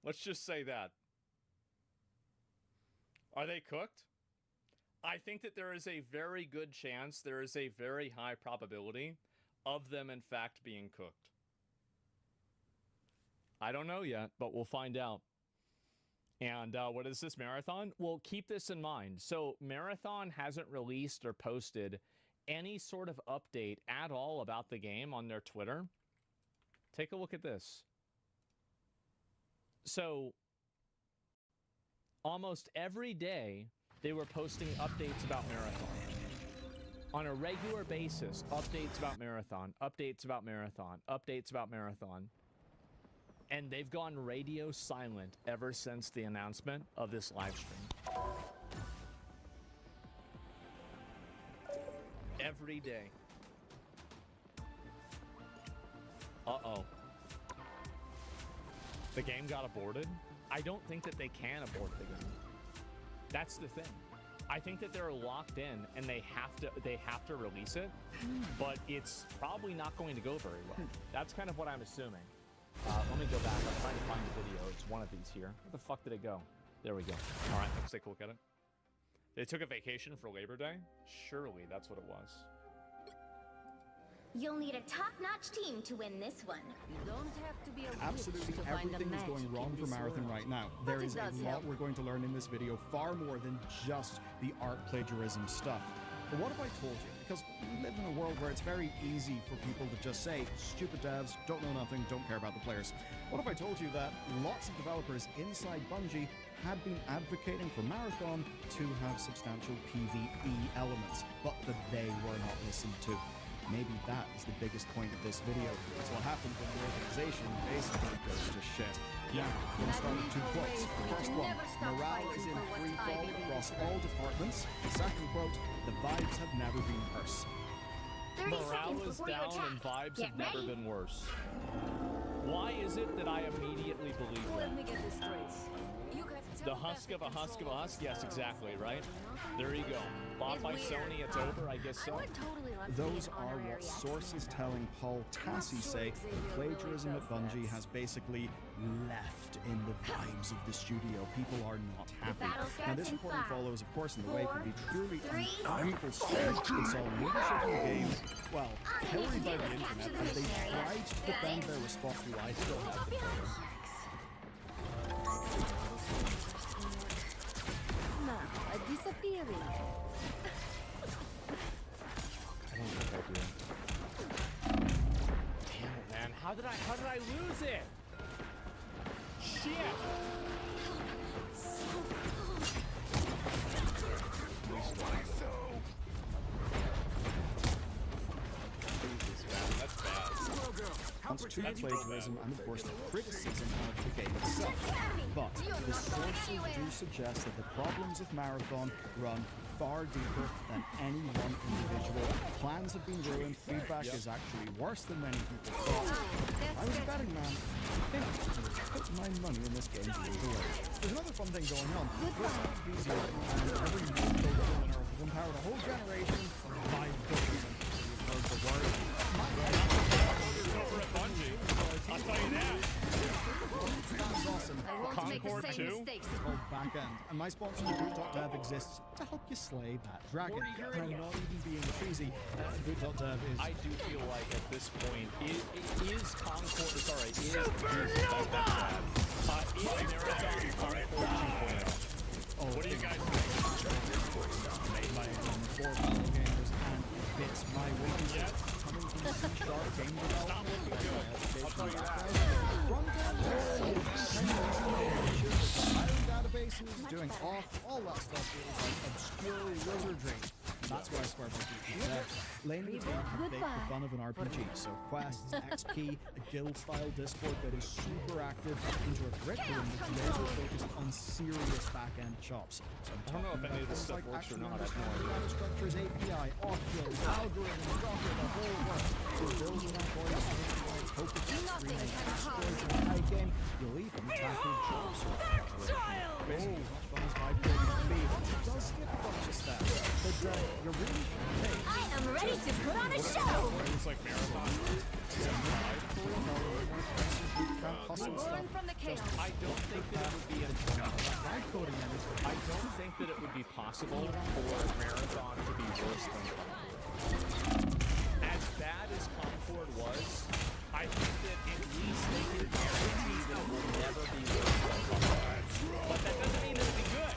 Let's just say that. Are they cooked? I think that there is a very good chance, there is a very high probability of them in fact being cooked. I don't know yet, but we'll find out. And what is this, Marathon? Well, keep this in mind. So Marathon hasn't released or posted any sort of update at all about the game on their Twitter. Take a look at this. So almost every day they were posting updates about Marathon. On a regular basis, updates about Marathon, updates about Marathon, updates about Marathon. And they've gone radio silent ever since the announcement of this live stream. Every day. Uh-oh. The game got aborted? I don't think that they can abort the game. That's the thing. I think that they're locked in and they have to release it, but it's probably not going to go very well. That's kind of what I'm assuming. Let me go back. I'm trying to find the video. It's one of these here. Where the fuck did it go? There we go. All right, let's take a look at it. They took a vacation for Labor Day? Surely that's what it was. You'll need a top-notch team to win this one. You don't have to be a Absolutely everything is going wrong for Marathon right now. There is a lot we're going to learn in this video, far more than just the art plagiarism stuff. But what if I told you? Because we live in a world where it's very easy for people to just say, stupid devs, don't know nothing, don't care about the players. What if I told you that lots of developers inside Bungie had been advocating for Marathon to have substantial PvE elements, but that they were not listened to? Maybe that is the biggest point of this video. It's what happens when an organization basically goes to shit. Now, we're going to start with 2 quotes. The first one, morale is in free fall across all departments. The second quote, the vibes have never been worse. Morale is down and vibes have never been worse. Why is it that I immediately believe that? Let me get this straight. The husk of a husk of a husk? Yes, exactly, right? There you go. Bought by Sony, it's over, I guess so. Those are what sources telling Paul Tassi say the plagiarism at Bungie has basically left in the vibes of the studio. People are not happy. Now this reporting follows, of course, in the wake of the truly unequal split in solid leadership in the game. Well, pilloried by the internet as they tried to defend their response to I still have the photos. Now, disappearing. I don't think I do. Damn it, man. How did I lose it? Shit! Jesus, man. That's bad. Comes to the plagiarism and, of course, the criticism of the game itself. But the sources do suggest that the problems of Marathon run far deeper than any one individual. Plans have been ruined, feedback is actually worse than many people thought. I was a betting man. I think I put my money in this game to reveal. There's another fun thing going on. This sounds easier, and every new program on Earth has empowered a whole generation of 5 books. You've heard the word. Over at Bungie. I'll tell you that. That's awesome. Concord 2? Called Backend. And my sponsor, Boot.dev, exists to help you slay that dragon. I'm not even being cheesy. Boot.dev is... I do feel like at this point, is Concord... Sorry, is Marathon Concord 2.0? Oh, what do you guys think? Made by 4 battle gamers and fits my weakness. Yes. Coming from C# game development. Not looking good. I'll tell you that. Databases, doing off, all that stuff is like obscure wizardry. That's why Square Peg is there. Laying the table can make the fun of an RPG. So quests, XP, a guild-style Discord that is super active, into a curriculum that's laser focused on serious back-end chops. So I don't know if any of this stuff works or not. Data structures, API, off-build, algorithms, Docker, the whole works. So building that voice, hope it's streaming asteroids in the high game, you'll even tap include jobs. Basically, as much fun as vibe coding can be, it does skip a bunch of steps. But you're really hey. I am ready to put on a show! It's like marathon. Born from the chaos. I don't think that it would be Vibe coding then is I don't think that it would be possible for marathon to be worse than Concord. As bad as Concord was, I think that at least they can guarantee that it will never be worse than Concord. But that doesn't mean it'll be good.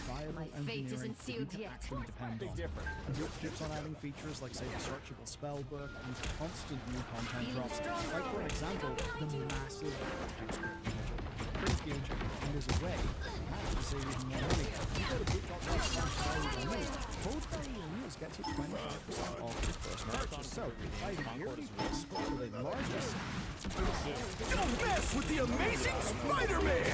viable My fate engineering isn't sealed that you can yet. actually depend Big on. difference. And it keeps on adding features like, say, the searchable spell book and constant new content Feeling drops. stronger Like, for already. example, the massive text module. Pretty engaging. And there's a way, perhaps to save even more money. You go to boot.com/valuable news. Code valuable news gets you 25% off your first purchase. So, by the yearly price for the largest. Don't mess with the amazing Spider-Man!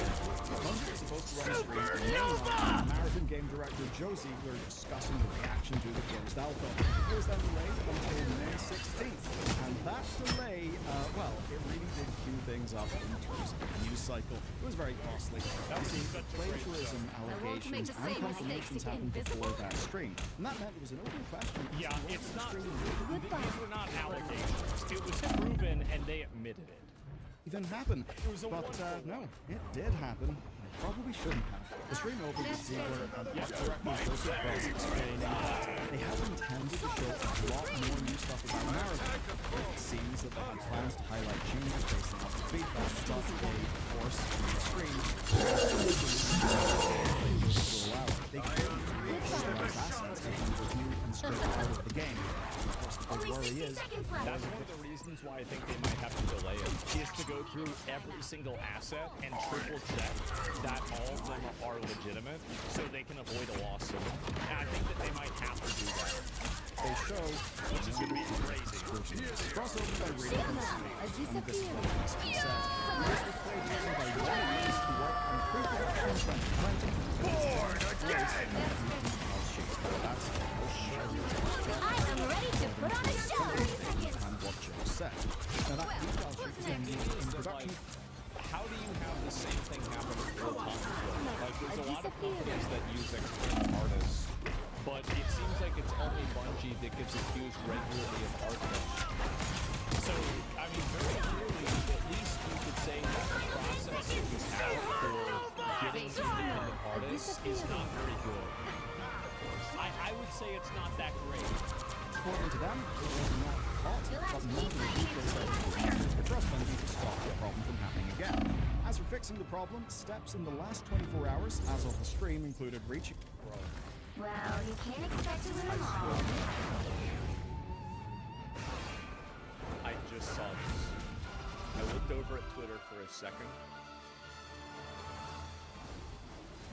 Supernova! Marathon game director Josie were discussing the reaction to the closed alpha. It was then delayed until May 16th. And that delay, well, it really did cue things up in terms of the news cycle. It was very costly. You see, plagiarism allegations the and same confirmations mistakes happened again. before that stream. And that meant it was an open question. Yeah, it's not. Goodbye. These were not allegations. It was proven, and they admitted it. Even happen. was a But wonderful no, it did happen. It probably shouldn't have. The stream opened with Ziegler and director Joseph Cross explaining that they have intended to show a lot more new stuff about Marathon. It seems that they had plans to highlight changes based on the feedback, but they, of course, in the stream, they couldn't realize assets that were new and straight out of the game. Of course, the big Only worry 60 is seconds left. That's one of the reasons why I think they might have to delay it, is to go through every single asset and triple check that all of them are legitimate so they can avoid a lawsuit. And I think that they might have to do that. they show Which is going to be crazy. crossover by reading and this one has been said. This was played by one used to work on pre-production in 2020. Born again! That's I am ready to put on a show! 30 seconds! and what Joe said. Now that detail sheet was being used in production. How do you have the same thing happen in real time? Like, there's a lot of companies that use external artists, but it seems like it's only Bungie that gets accused regularly of art theft. So, I mean, very clearly, at least you could say that the process that we have for getting independent artists is not very good. I would say it's not that great. According to them, it was not hot, but none of the people said to trust Bungie to stop the problem from happening again. As for fixing the problem, steps in the last 24 hours, as of the stream, included reaching. Well, you can't expect to win them all. I just saw this. I looked over at Twitter for a second.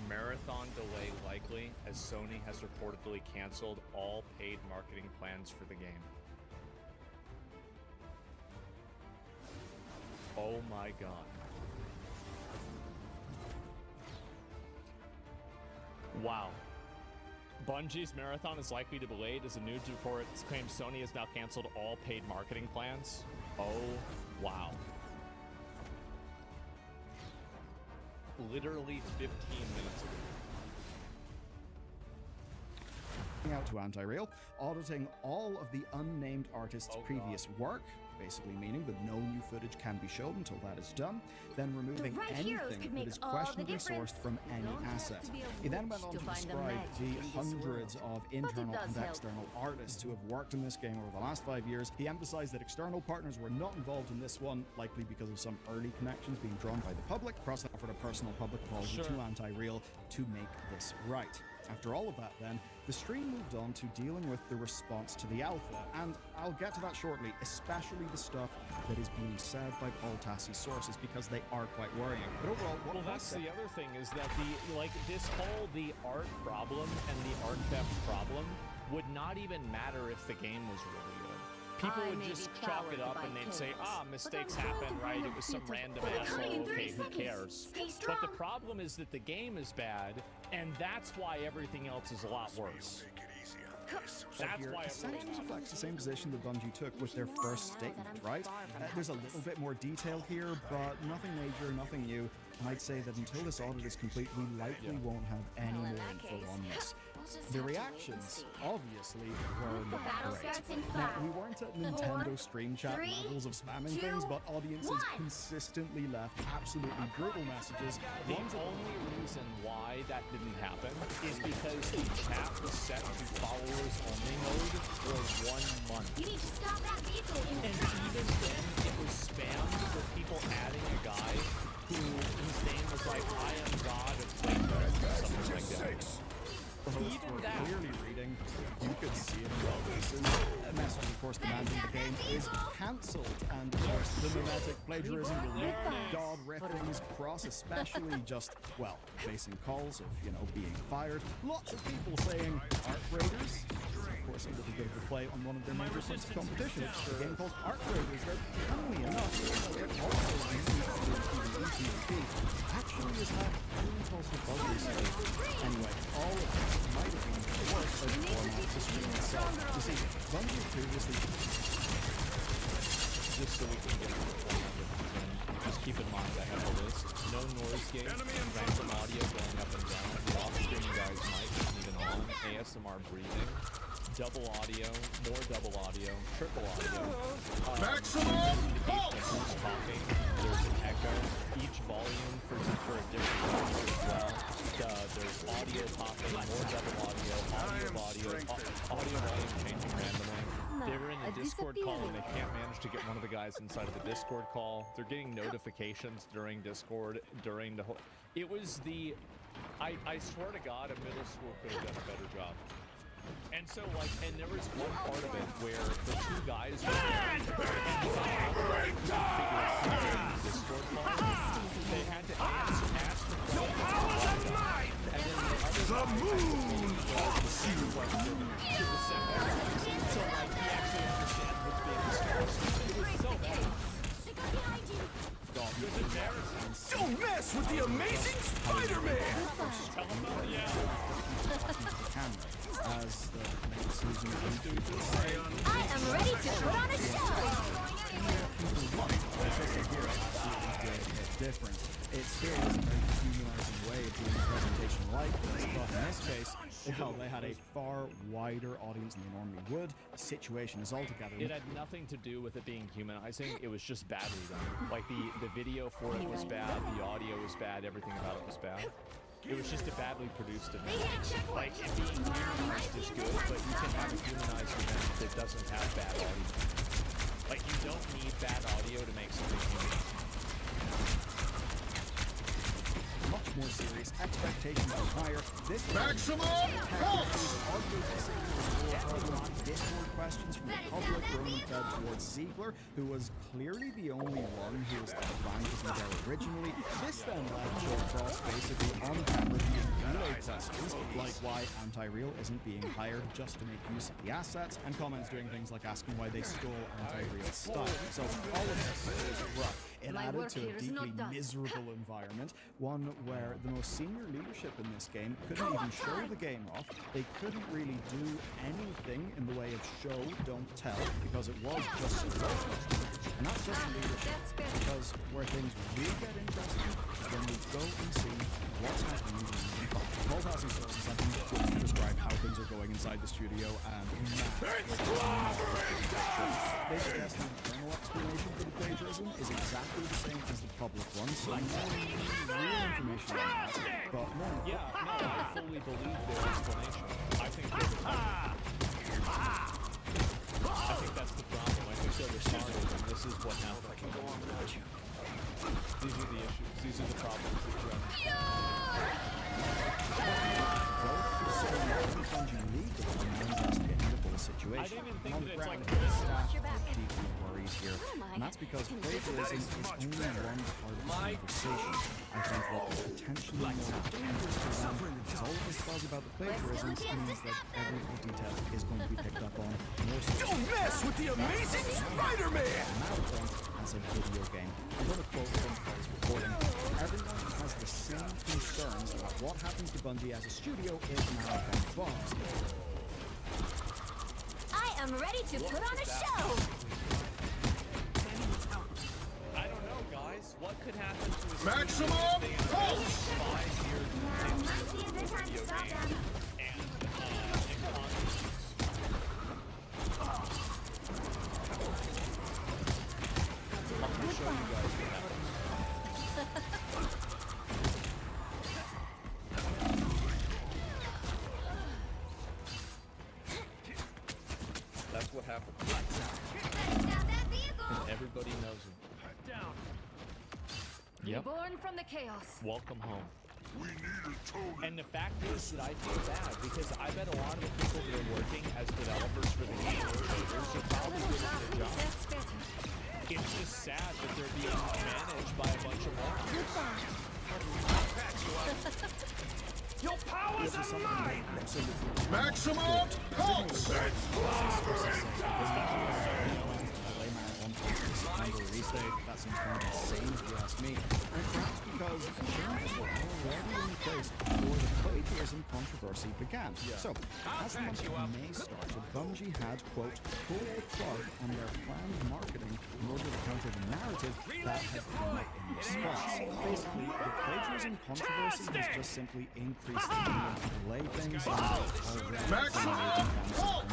Marathon delay likely, as Sony has reportedly canceled all paid marketing plans for the game. Oh my god. Wow. Bungie's Marathon is likely to be delayed as a news report claims Sony has now canceled all paid marketing plans. Oh, wow. Literally 15 minutes ago. Out to Anti-Rail, auditing all of the unnamed artists' previous work, basically meaning that no new footage can be shown until that is done, then removing right heroes anything could that make is all the questionably difference. sourced from any don't have asset. to be a He then witch went on to to find the describe magic the in this hundreds of internal does and help. external artists who have worked in this game over the last 5 years. He emphasized that external partners were not involved in this one, likely because of some early connections being drawn by the public. Cross offered a personal public apology Sure. to Anti-Rail to make this right. After all of that then, the stream moved on to dealing with the response to the alpha, and I'll get to that shortly, especially the stuff that is being said by Paul Tassi's sources, because they are quite worrying. But overall, what Well, was that's said- the other thing, is that this whole the art problem and the art theft problem would not even matter if the game was really good. People I would may just be chalk powered it up by and they'd say, chaos, mistakes I'm happen, told right? to It was some run random with asshole, coming in 30 okay, who seconds. cares? Stay But the strong. problem is that the game is bad, and that's why everything else is a lot worse. That's Here why it really essentially matters. reflects the same position that Bungie took with their first statement, right? There's a little bit more detail here, but nothing major, nothing new. And I'd say that until this audit is complete, we likely won't have any more info on this. The reactions, obviously, were not battle great. starts in Now, 5, we weren't at Nintendo Stream Chat 3, levels of spamming 2, things, but audiences 1. consistently left absolutely brutal messages. The Ones that only reason why that didn't happen is because the chat was set to followers only mode for 1 month. You need to stop that vehicle in And its tracks. even then, it was spammed with people adding a guy who his name was like, I am God of Playground, or something like that. the hosts Even were that. clearly reading, you could see it in their faces. A message, of course, demanding the game is cancelled, and of course, the mimetic plagiarism will make God riffings cross, especially just, well, facing calls of, being fired. Lots of people saying, Art Raiders? Of course, a little bit of a play on one of their major points of competition. A game called Art Raiders that, funnily enough, it also PvP, actually has had really positive buzz recently. Anyway, all of this might have been worse as a format to stream itself. You see, Bungie previously... Just so we can get to the point of it, just keep in mind I have a list. No noise gate, random audio going up and down, the off-screen guy's mic isn't even on, ASMR breathing, double audio, more double audio, triple audio. Maximum pulse! Who's talking, there's an echo, each volume for a different voice as well. There's audio popping, more double audio, audio volume changing randomly. They were in a Discord call and they can't manage to get one of the guys inside of the Discord call. They're getting notifications during Discord, during the whole... It was the... I swear to God, a middle school could have done a better job. And so, and there was one part of it where the two guys were Discord call. They had to ask the question. And then the moon calls you. So, he actually understands what's being discussed. It was so bad. They got behind you. It was embarrassing. Don't mess with the amazing Spider-Man! Tell him about it, yeah. As the next season continues. I am ready to put on a show. Different. It still is a very humanizing way of doing a presentation like this, but in this case, they had a far wider audience than they normally would. The situation is altogether... It had nothing to do with it being humanizing. It was just badly done. Like, the video for it was bad, the audio was bad, everything about it was bad. It was just a badly produced event. Like, it being humanized is good, but you can have a humanized event that doesn't have bad audio. Like, you don't need bad audio to make something humanized. Much more serious, expectations are higher. This Maximum pulse! Discord questions from the public were only fed towards Ziegler, who was clearly the only one who was defined to be there originally. This then led to Frost basically on camera being relay questions, like why Anti-Real isn't being hired just to make use of the assets, and comments doing things like asking why they stole Anti-Real stuff. So all of this is rough. It added to a deeply miserable environment, one where the most senior leadership in this game couldn't even show the game off. They couldn't really do anything in the way of show, don't tell, because it was just so local. And that's just leadership, because where things really get interesting is when we go and see what's happening in the environment. Paul has his sources, I think, to describe how things are going inside the studio, and they suggest an internal explanation for the plagiarism is exactly the same as the public one, so no real information on that, but no. Yeah, no, I fully believe their explanation. I think they're retarded. I think that's the problem. I think they're retarded, and this is what happened. These are the issues. These are the problems that you have. I don't even think that it's like deeply worries here, and that's because plagiarism is only one part of the conversation. I think what is potentially more dangerous for them is all of this buzz about the plagiarism means that every little detail is going to be picked up on more so. Don't mess with the amazing Spider-Man! As a video game, I'm going to quote from Paul's recording. Everyone has the same concerns about what happens to Bungie as a studio if Marathon bombs. am ready to put on a show. I don't know, guys. What could happen to a Maximum pulse! 5 years Now might be a good time to stop them. and incontinence? I'm gonna show you guys what happened. That's what happened. Let's stop that vehicle. And everybody knows it. Yep. Born from the chaos. Welcome home. And the fact is that I feel bad because I bet a lot of the people that are working as developers for the game or creators are probably doing their job. That's better. It's just sad that they're being managed by a bunch of morons. Your powers are mine! Absolutely. Maximum pulse! Release date, that seems kind of insane if you ask me. And perhaps because changes were already in place before the plagiarism controversy began. So, as the month of May started, Bungie had, quote, pulled the plug on their planned marketing in order to counter the narrative that had come up in response. Basically, the plagiarism controversy has just simply increased the need to delay things and already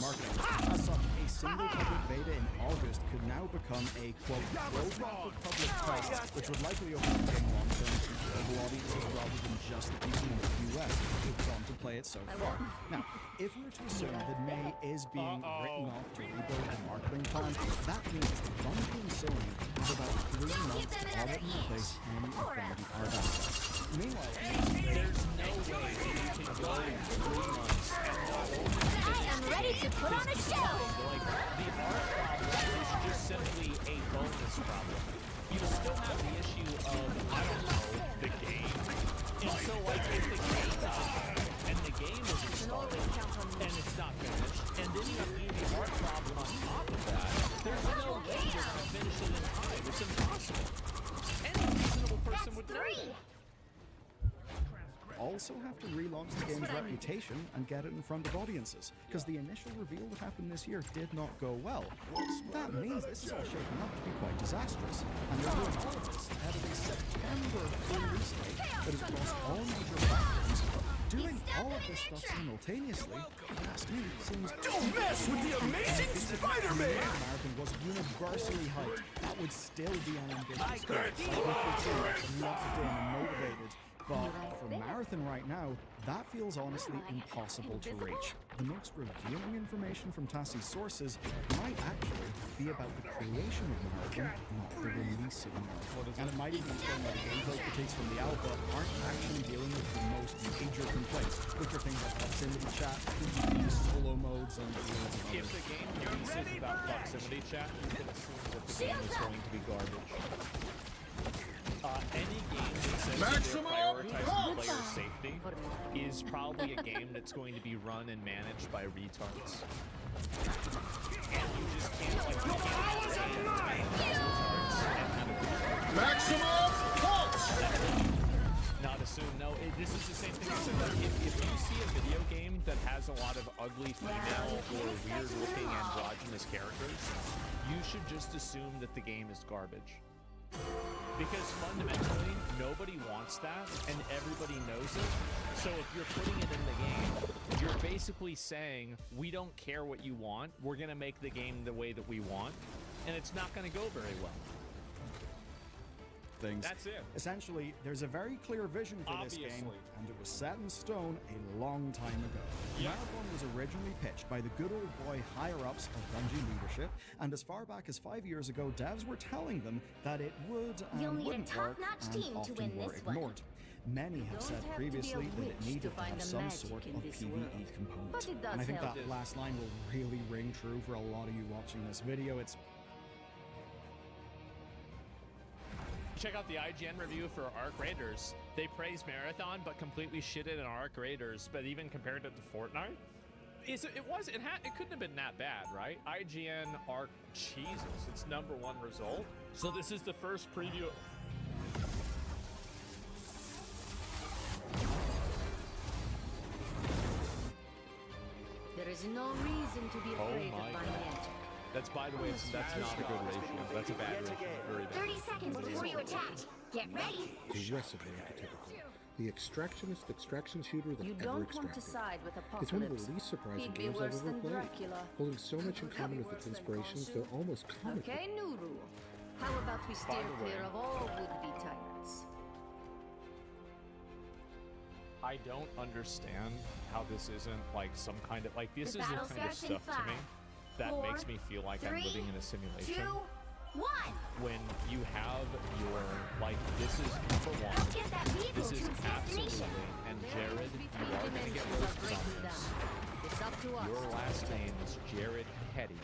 marketing. As such, a single public beta in August could now become a, quote, roadmap for public test, which would likely open the game long-term to global audiences rather than just the people in the US who've gone to play it so far. Now, if we were to assume that May is being written off to rebuild the marketing plan, that means that Bungie and Sony have about 3 months to already replace any Infinity art assets. Meanwhile, There's no way that you can go 3 months and not only I am ready to put on a show. like the art problem is just simply a bonus problem. You still have the issue of, I don't know, the game. And so like if the game and the game isn't started and it's not finished, and then you have the art problem on top of that, there's no way you're gonna finish it in time. It's impossible. Any reasonable person would know that. also have to relaunch the game's reputation and get it in front of audiences, because the initial reveal that happened this year did not go well. That means this is all shaping up to be quite disastrous, and they're doing all of this ahead of a September release date that is across all major platforms. Doing all of this stuff simultaneously, ask me, seems... Don't mess with the amazing Spider-Man! Marathon was universally hyped. That would still be an ambitious goal. Lots of and motivated. But for Marathon right now, that feels honestly impossible to reach. The most revealing information from Tassie's sources might actually be about the creation of Marathon, not the release of Marathon. And it might even explain why the gameplay critiques from the alpha aren't actually dealing with the most major complaints, which are things like proximity chat, solo modes, and loads of If the game releases about proximity chat, you can assume that the game is going to be garbage. Any game that says that they're prioritizing player safety is probably a game that's going to be run and managed by retards. And you just can't like you can't say it's managed by retards. Maximum pulse! Not assume. No, this is the same thing. So like, if you see a video game that has a lot of ugly female or weird-looking androgynous characters, you should just assume that the game is garbage. Because fundamentally, nobody wants that, and everybody knows it. So if you're putting it in the game, you're basically saying, we don't care what you want, we're going to make the game the way that we want, and it's not going to go very well. Things. That's it. Essentially, there's a very clear vision for this game, and it was set in stone a long time ago. Marathon was originally pitched by the good old boy higher-ups of Bungie leadership, and as far back as 5 years ago, devs were telling them that it would You'll and need a wouldn't work, top-notch and team to often win were this one. ignored. Many have said previously that it needed to have some sort of PvE component. But it does And I think help. that last line will really ring true for a lot of you watching this video. It's Check out the IGN review for Arc Raiders. They praised Marathon, but completely shitted on Arc Raiders. But even compared it to Fortnite, it couldn't have been that bad, right? IGN Arc, Jesus, it's #1 result. So this is the first preview. There is There's no reason to be afraid my of my God. magic. That's, by the way, that's not a good ratio. That's a bad ratio. Very bad. 30 seconds before you attack. Get ready. A recipe archetypical. The extractionist extraction shooter that You ever don't extracted. want to side with It's one of Apocalypse. the least surprising He'd be games I've worse ever than played. Dracula. Holding so much in common with its inspirations, they're almost comical. Okay, new rule. How about we steer the way- clear of all would-be tyrants? I don't understand how this isn't like some kind of like this The is the battle kind of starts in stuff to me 5, that 4, makes me feel like I'm 3, living in a 2, simulation 1. when you have your like this is number one. Don't get that vehicle This is to its destination. absolutely and Barriers Jared, you between are gonna get dimensions are roasted on breaking this. down. It's up to us. Your last name is Jared Petty.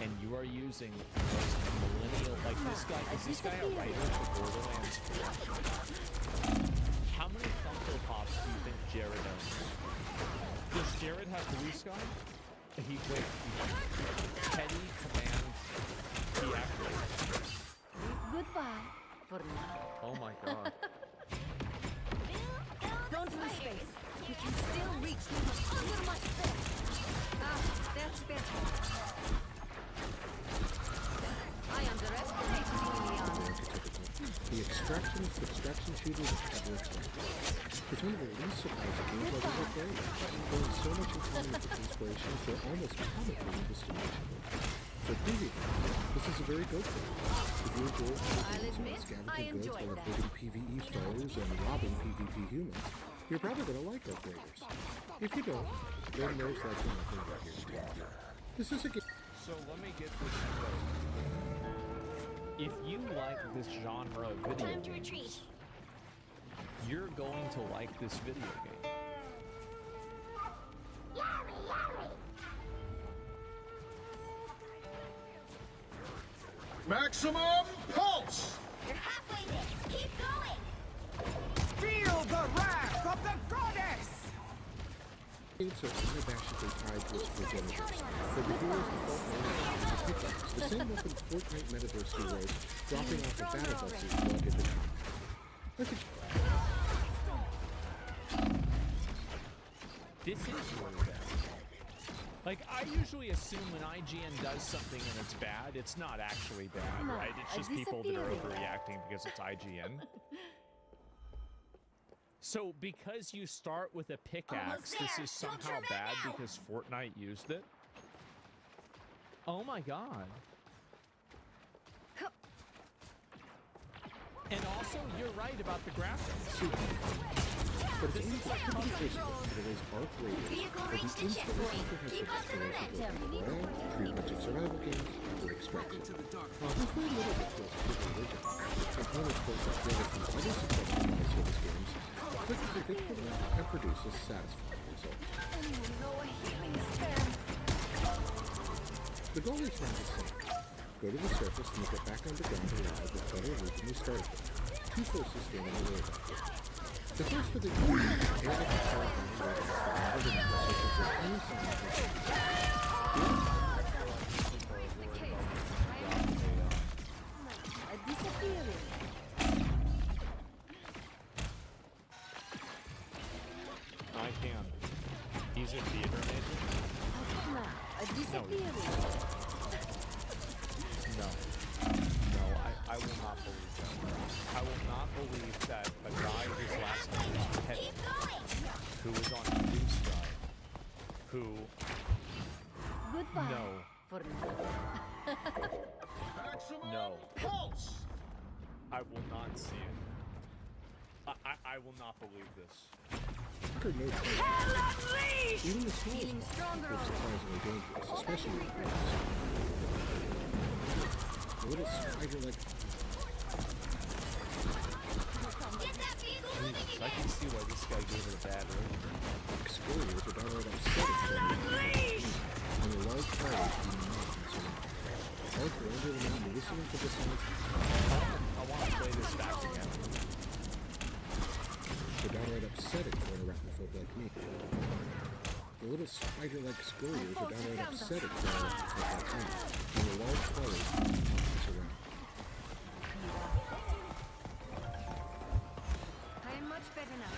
And you are using the most millennial like this guy is this guy a writer for Borderlands 4? How many Funko Pops do you think Jared owns? Does Jared have blue sky? Petty commands he activates. Goodbye for now. Oh my god. Don't lose faith. We can still reach them under my spell. Ah, that's better. I underestimated Emiliano. The extractionist extraction shooter that ever extracted. It's one of the least surprising games I've ever played. Holding so much in common with its inspirations, they're almost comically indistinguishable. So previously, this is a very good thing. If you enjoy I'll admit, I scavenging goods enjoyed while that. avoiding PvE foes and robbing PvP humans, you're probably going to like Upgraders. If you don't, then there's likely nothing right here to tell you. This is a game. So let me get this straight. If you like this genre of video Time to games, retreat. you're going to like this video game. Maximum pulse! You're halfway there. Keep going. Feel the wrath of the goddess! Games are unabashedly tied to its progenitors. For the hero's default mode is a pickaxe, the same weapon Fortnite Metaverse heroes dropping off the battle buses plug into combat. That's a This is really bad. Like, I usually assume when IGN does something and it's bad, it's not actually bad, right? It's just people that are overreacting because it's IGN. So, because you start with a pickaxe, this is somehow bad because Fortnite used it? Oh my god. And also, you're right about the graphics. But it's easy to quickly visual to raise arc rating Vehicle for the reached the instantly checkpoint. comprehensive Keep up the exploration momentum. of Morale, true budget survival games, or extraction. There's very little that feels super original. Components built up data from other successful live service games, quickly predictable and produce a satisfying result. Anyone know a healing spell? The goal is round the same. Go to the surface and get back on the ground alive with better loot than you started with. Two forces stand in the way of that. The first for the air that can power the other than searching for any sign of it. Where's the chaos? A disappearing. I can. He's a theater major? A disappearing. No. No, I will not believe that. I will not believe that a guy whose last name is Petty, Keep going. who was on Blue Sky, who, Goodbye. no, For now. Maximum No. pulse! I will not see it. I will not believe this. Record no change. Even the smallest Feeling stronger are already. surprisingly dangerous, especially with grass. A little spider-like Get that vehicle moving Jesus, I again. can see why this guy gave it a bad rating. exteriors are downright upsetting for them. And the large crowds do not concern. Hard for everyone to listening to the sounds. I want to play this back again. They're downright upsetting for an arachnophobe like me. The little spider-like scurriers are downright upsetting for an arachnophobe like me. And the large crowds do not concern. I am much better now.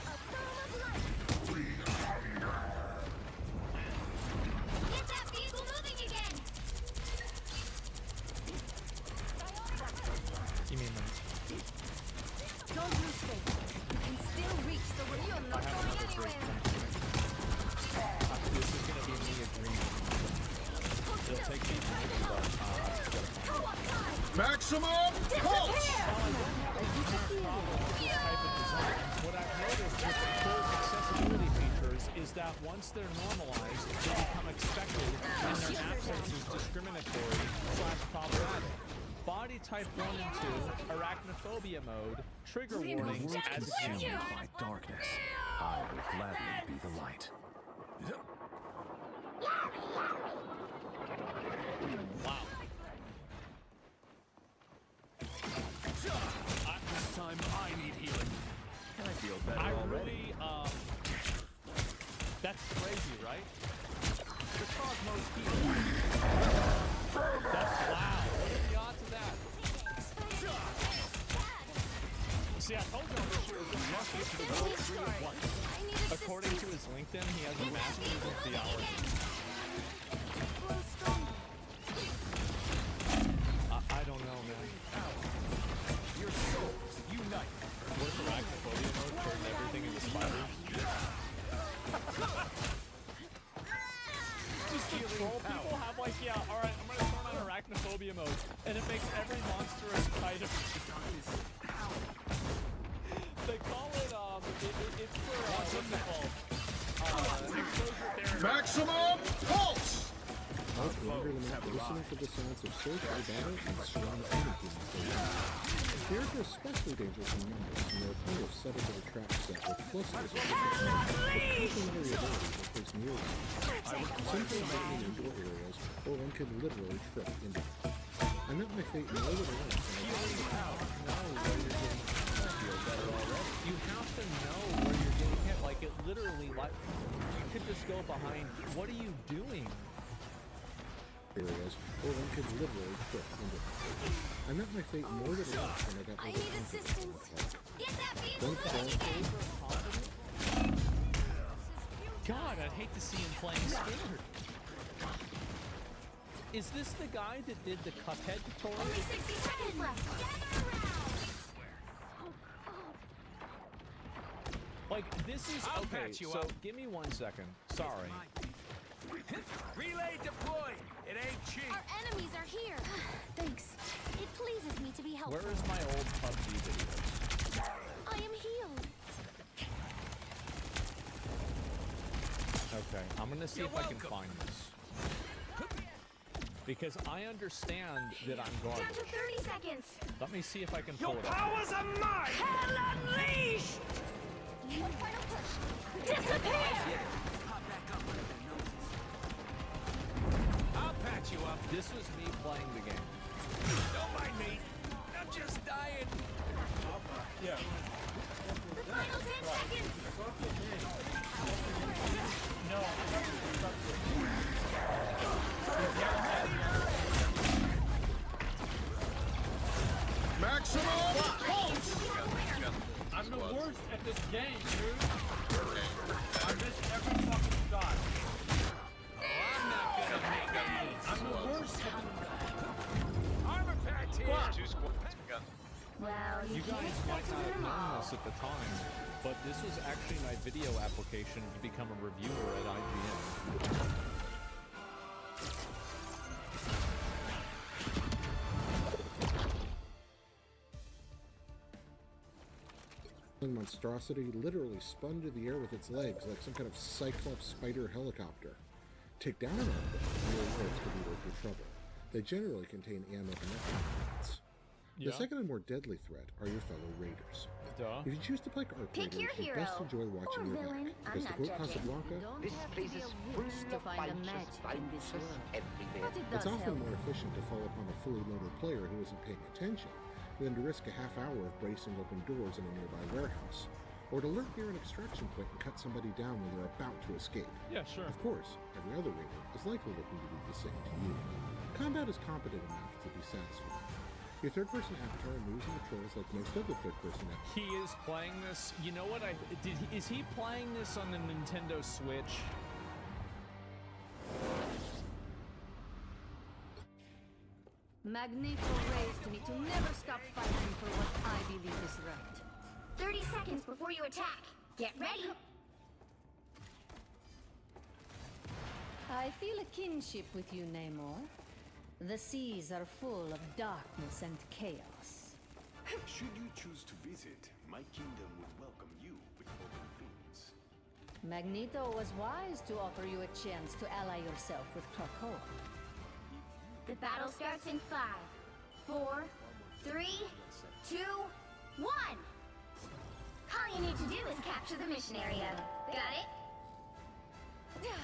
Don't lose faith. You can still reach the world. You're not going anywhere. This is going to be me agreeing. It'll take me a minute, but Maximum pulse! What I've noticed with the full accessibility features is that once they're normalized, they become expected, and their absence is discriminatory/problematic. Body type 1 and 2, arachnophobia mode, trigger warnings as Consumed by darkness, I will gladly be the light. wow. This time I need healing. I feel better I already. really, that's crazy, right? The Cosmos healing. That's wow. What are the odds of that? See, I told you on this year was lucky to the World 3 at once. According to his LinkedIn, he has a master's in theology. I don't know, man. Your souls unite. What if arachnophobia mode turned everything into spiders? Just control people have like, yeah, alright, I'm gonna turn on arachnophobia mode, and it makes every monster a spider. They call it, it's for, what's it called? Exposure therapy. Maximum pulse! Both longer than listening to the sounds of surgery battle and strong energy. Spirits are especially dangerous in numbers, and their opponents set up a trap set with clusters of complementary abilities that face near them. Sometimes in indoor areas, or one can literally trip into them. I met my fate more than once, and I You have to know where you're getting hit. Like, it literally, like, you could just go behind. What are you doing? areas, or one could literally trip into them. I met my fate more than once when I got I need assistance. Get that One vehicle fall, again. God, I'd hate to see him playing scared. Is this the guy that did the Cuphead tutorial? Only 60 seconds left. Gather around. Like, this is I'll okay. patch you So up. give me 1 second. Sorry. Relay deployed. It ain't cheap. Our enemies are here. Thanks. It pleases me to be helpful. Where is my old PUBG videos? I am healed. Okay, I'm gonna see You're if I can welcome. find this. Because I understand that I'm Down garbage. to 30 seconds. Let me see if I can pull Your it up. powers are mine. Hell unleashed! One final push. Disappear! I'll patch you up. This was me playing the game. Don't mind me. I'm just dying. Yeah. The final 10 seconds. Maximum pulse. I'm the worst at this game, dude. I missed every fucking shot. I'm not gonna make a move. I'm the worst at Armor patch here. Well, You guys might not have known this at the time, but this was actually my video application to become a reviewer at IGN. monstrosity literally spun to the air with its legs like some kind of cyclops spider helicopter. Take down an outfit, and your words could be worth your trouble. They generally contain ammo and rockets. The second and more deadly threat are your fellow raiders. Duh. If you choose to play Arc Pick Raiders, your you hero. best enjoy watching Or your villain. back, I'm because the not quote judging. Casablanca, This place is full of vices, everywhere. But it does it's often help. more efficient to fall upon a fully loaded player who isn't paying attention than to risk a half hour of bracing open doors in a nearby warehouse, or to lurk near an extraction point and cut somebody down when they're about to escape. Yeah, sure. Of course, every other raider is likely looking to do the same to you. Combat is competent enough to be satisfying. Your third-person avatar moves and patrols like most other third-person avatars. He is playing this. You know what? Is he playing this on the Nintendo Switch? Magneto raised me to never stop fighting for what I believe is right. 30 seconds before you attack. Get ready. I feel a kinship with you, Namor. The seas are full of darkness and chaos. Should you choose to visit, my kingdom would welcome you with open fields. Magneto was wise to offer you a chance to ally yourself with Krakoa. The battle starts in 5, 4, 3, 2, 1. All you need to do is capture the mission area. Got it?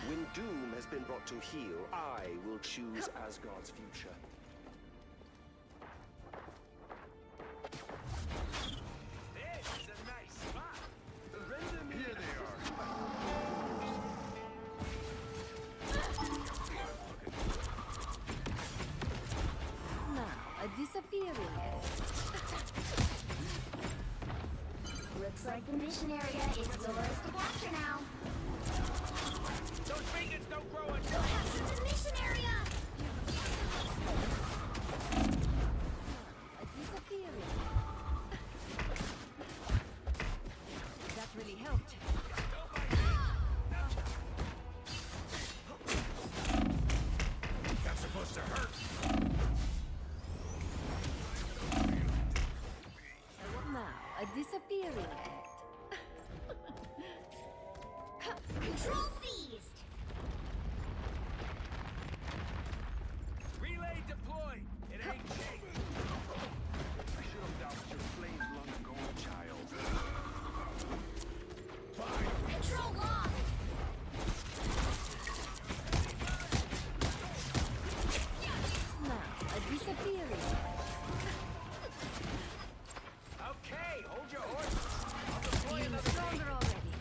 When doom has been brought to heel, I will choose Asgard's future. This is a nice spot. Here they are. Now, a disappearing egg. Looks like the mission area is yours to capture now. Those fingers don't grow on Capture the mission area! A disappearing egg. That really helped. That's supposed to hurt. Now, a disappearing egg. Control seized! Relay deployed. It ain't changed. I should have doused your flames long ago, child. Control lost! Now, a disappearing egg. Okay, hold your horses. I'll deploy Feeling another stronger already.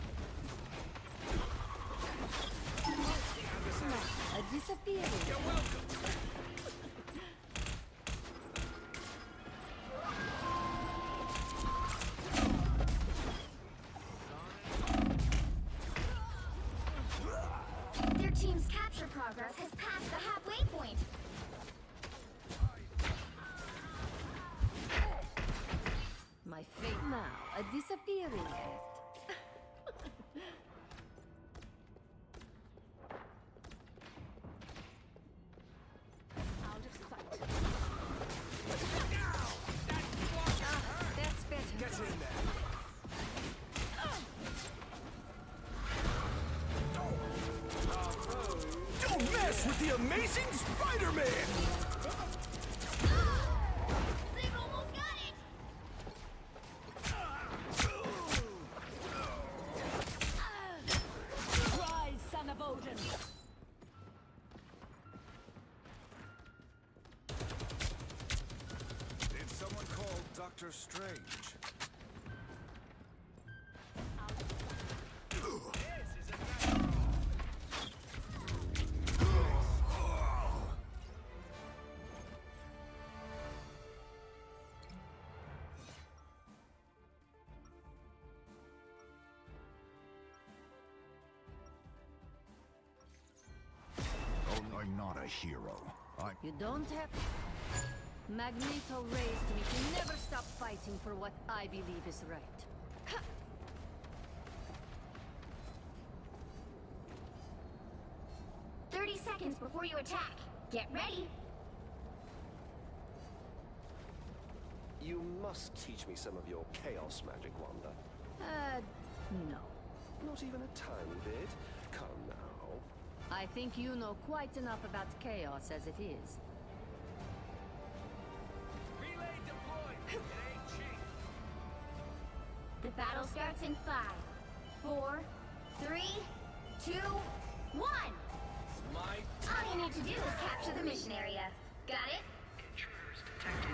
Now, a disappearing egg. You're welcome. Their team's capture progress has passed the halfway point. My fate now, a disappearing act. Out of sight. That's better. Get in there. Don't mess with the amazing Spider-Man! They've almost got it! Rise, son of Odin. Did someone call Doctor Strange? I'm not a hero. You don't have... Magneto raised me to never stop fighting for what I believe is right. 30 seconds before you attack. Get ready. You must teach me some of your chaos magic, Wanda. No. Not even a tiny bit. Come now. I think you know quite enough about chaos as it is. Relay deployed. It ain't cheap. The battle starts in 5, 4, 3, 2, 1. My All you need to do is capture the mission area. Got it?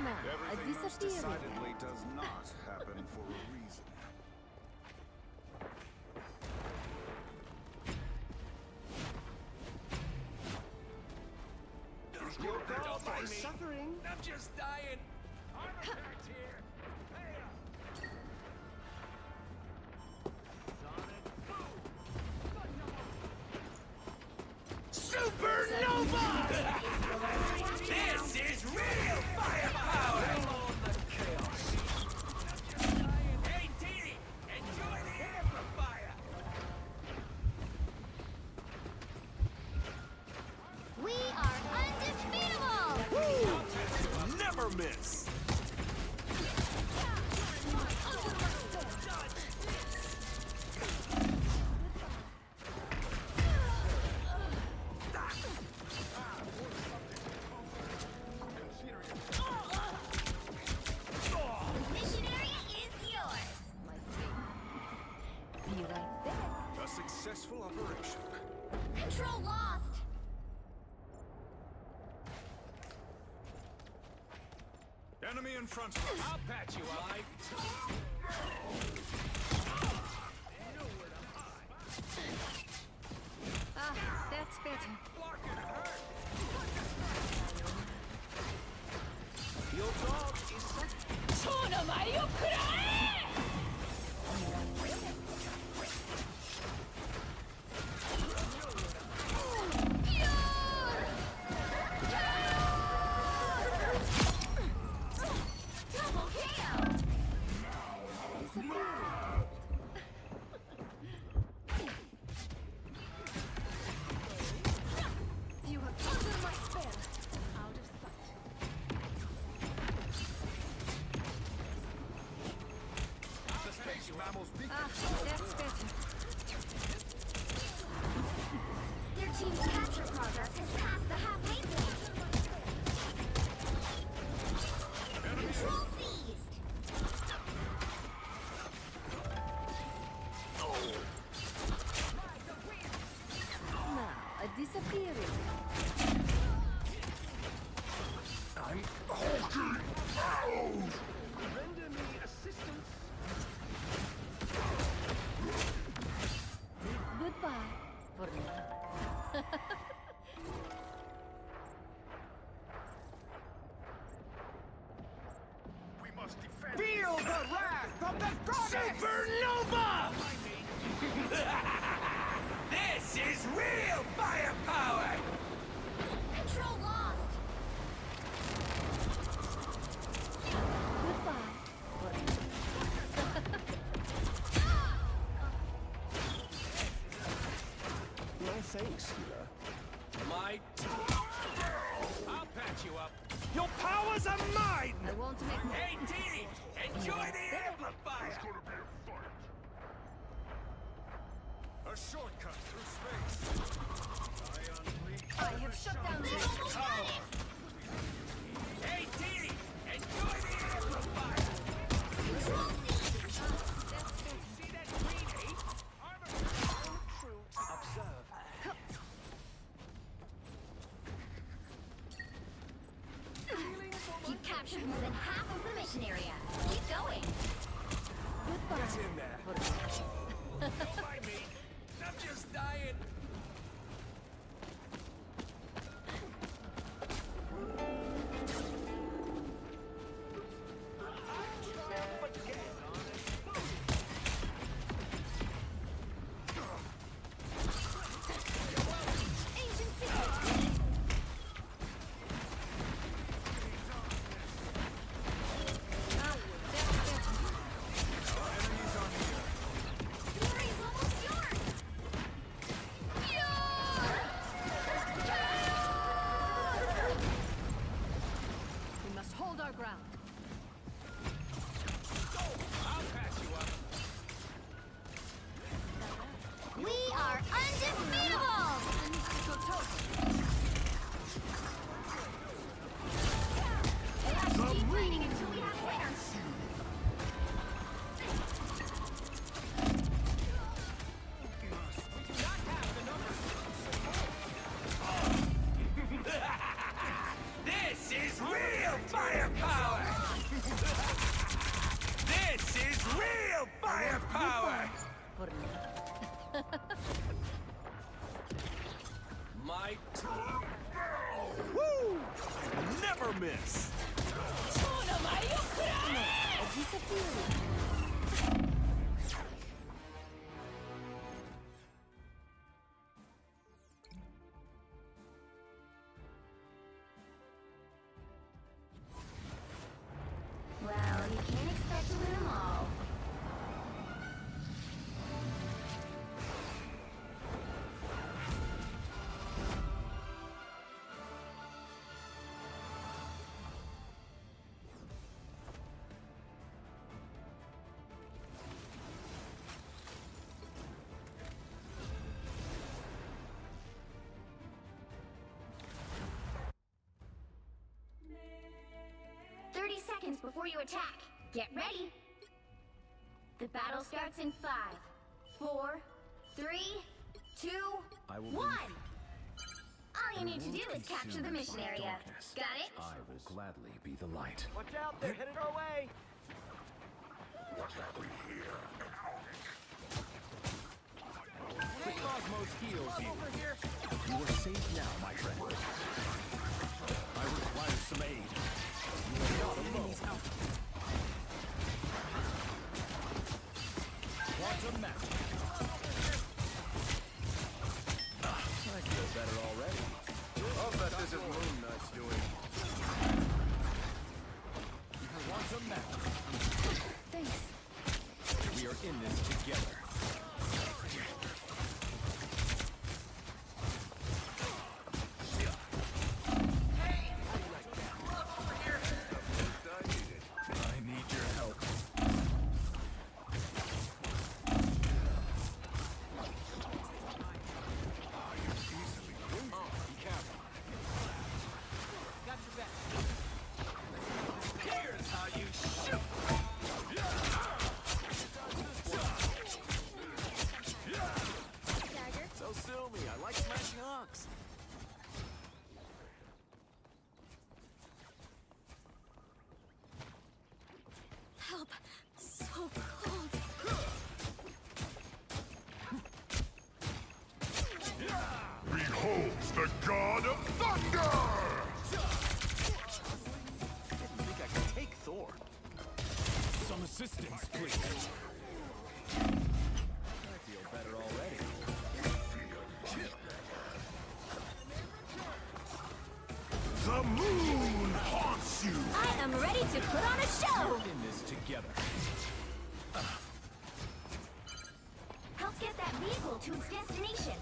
Now, a Everything most disappearing decidedly act. does not happen for a reason. Your Don't gods mind are me. suffering. I'm just dying. Artifacts here. Hey Supernova! This is real firepower! On the chaos. Hey, Dee! successful operation. Control lost! Enemy in front of us. I'll patch you up. Ah, that's better. Blocking hurt. Your dog is such... Double KO! You have under my spell. Out of sight. The space mammals beat Ah, that's better. Their team's capture progress has passed the halfway point. Control seized! Now, a disappearing. Render me assistance. Goodbye for now. We must defend. Feel the wrath of the goddess! Supernova! This is real firepower! Control lost! Goodbye for now. My thanks, healer. My... I'll patch you up. Your powers are mine! I won't make more. Hey, Dee! Enjoy the amplifier! It's gonna be a fight. A shortcut through space. I have shut down the Hey, Dee! Enjoy the amplifier! Control seized! See that green ape? Armor troops observe. You've captured more than half of the mission area. Keep going! Get in there. Don't mind me. I'm just dying. Ancient secret! Glory's almost yours! We must hold our ground. I'll patch you up. We are undefeatable! Let's keep fighting until we have winners! This is real firepower! This is real firepower! For now. My Woo! Never miss! A disappearing. Well, you can't expect to win them all. Seconds before you attack. Get ready. The battle starts in 5, 4, 3, 2, 1. All you need to do is capture the mission area. Got it? I will gladly be the light. Watch out, they're headed our way! The cosmos heals you. You are safe now, my friend. I require some aid. You are not alone. Quantum magic. I feel better already. I'll bet this is Moon Knight's doing. Quantum magic. Thanks. We are in this together. I need your help. Here's how you shoot! So sue me, I like smashing ox. Help. So cold. Beholds the god of thunder! Didn't think I could take Thor. Some assistance, please. I feel better already. The moon haunts you! I am ready to put on a show! In this together. Help get that vehicle to its destination.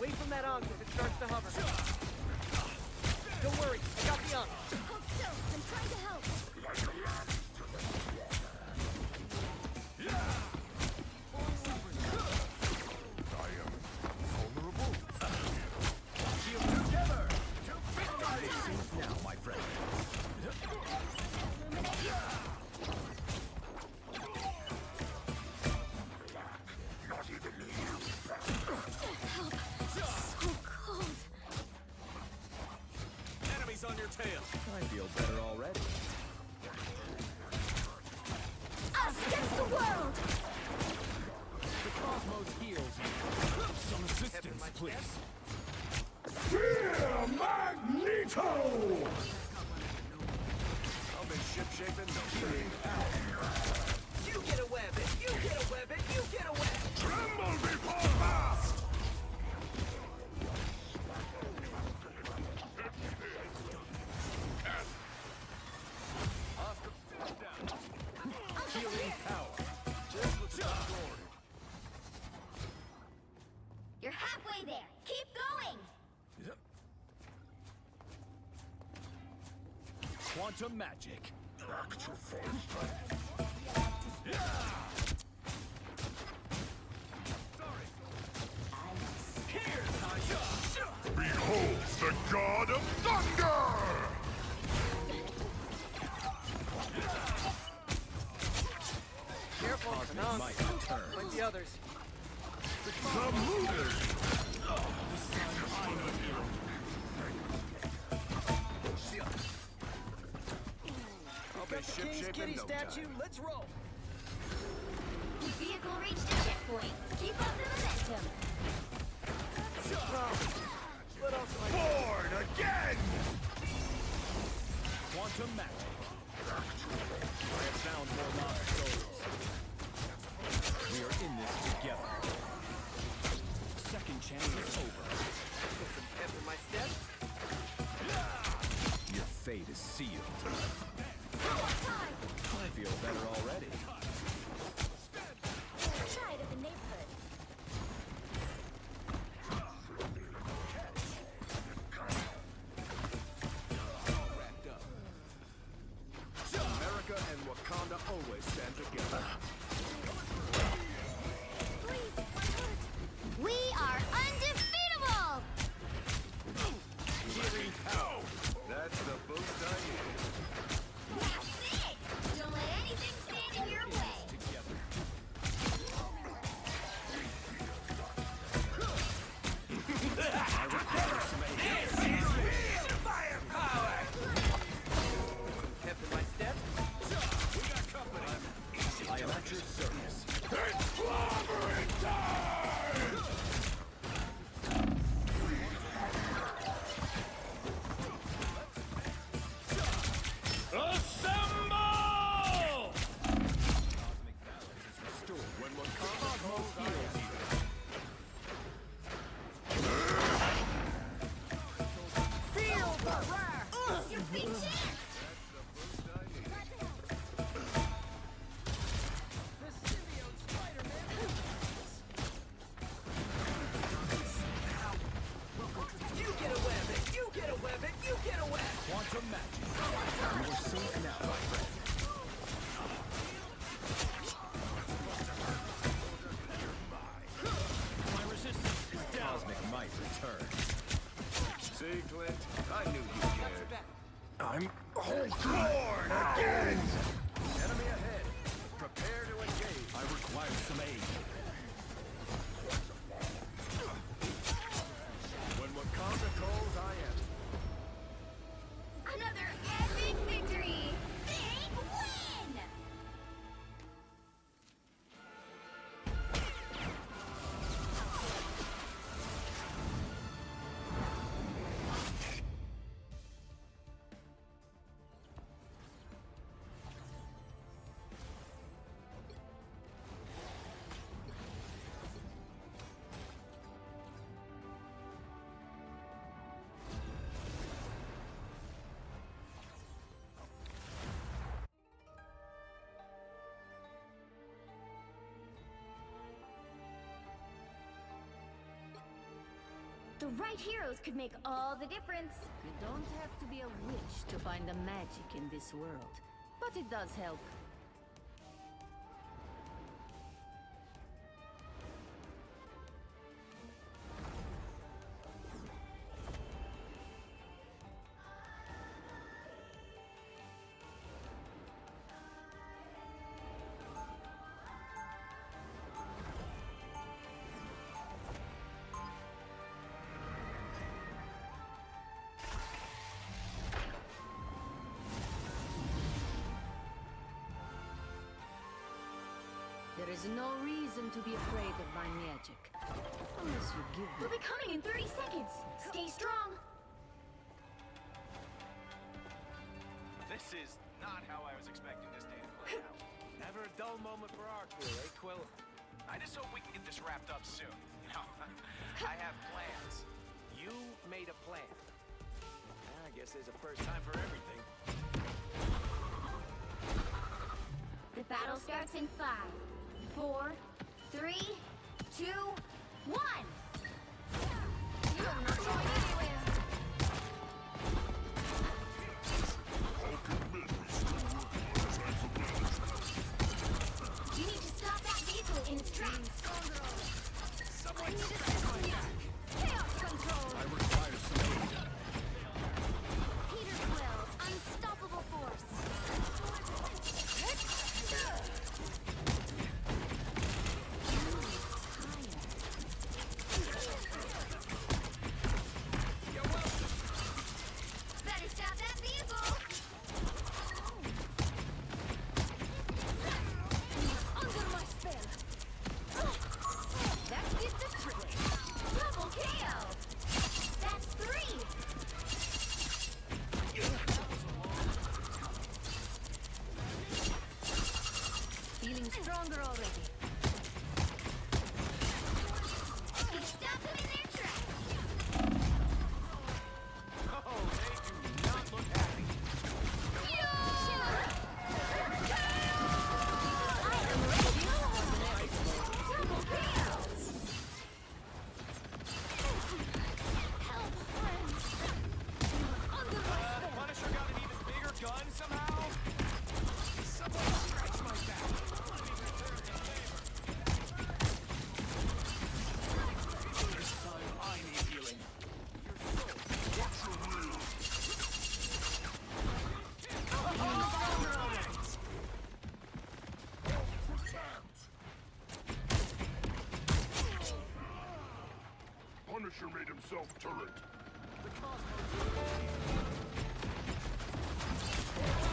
Wait from that onk if it starts to hover. Don't worry, I got the onk. Hold still, I'm trying to help. I am vulnerable. Shield together! To victory! Safe now, my friend. Not even you. So cold. Enemies on your tail. I feel better already. Us against the world! The cosmos heals you. Some assistance, please. Fear Magneto! I've been ship-shaping no thing. You get a web it! You get a web it! You get a web! Tremble before fast! Healing power. Just what the ordered. You're halfway there. Keep going! Quantum magic. Back to full Here's how you shoot. Beholds the god of thunder! Careful, an Cosmic onk. might return. Like the others. The moon! I'll be Got the King's ship-shaping Kitty no statue, time. let's roll! Vehicle reached a checkpoint. Keep up the momentum. What else am I Born again! Quantum magic. I have found more lost souls. We are in this together. Second chance is over. Get some pep in my step? Your fate is sealed. Time! I feel better already. Try it in the neighborhood. America and Wakanda always stand together. I am at your service. It's clobbering time! Assemble! Cosmic balance is restored when one comes most heals you. Feel the wrath! Your big chance! You get a weapon! You get a weapon! You get a weapon! Quantum magic. You are safe now, my friend. My resistance is down. Cosmic might return. See, Clint? I knew you cared. I'm Hulkborn again! Enemy ahead. Prepare to engage. I require some aid. When Wakanda calls, I answer. Another epic victory! Big win! The right heroes could make all the difference. You don't have to be a witch to find the magic in this world, but it does help. There is no reason to be afraid of my magic. Unless you give We'll me... be coming in 30 seconds. Stay strong. This is not how I was expecting this day to play out. Never a dull moment for our crew, eh, Quill? I just hope we can get this wrapped up soon. You know, I have plans. You made a plan. I guess there's a first time for everything. The battle starts in 5, 4, 3, 2, 1. You're not going anywhere. You need to stop that vehicle in its tracks. I need assistance. Chaos control. I require some aid. Peter's will. Unstoppable force. Better stop that vehicle. Under my spell. That did the trick. Double KO. That's 3. Feeling stronger already. You stopped them in their tracks. Oh, they do not look happy. I am ready. Double KO. Help, friends. Under my spell. Punisher got an even bigger gun somehow? Someone scratch my back. This time I need healing. Punisher made himself turret.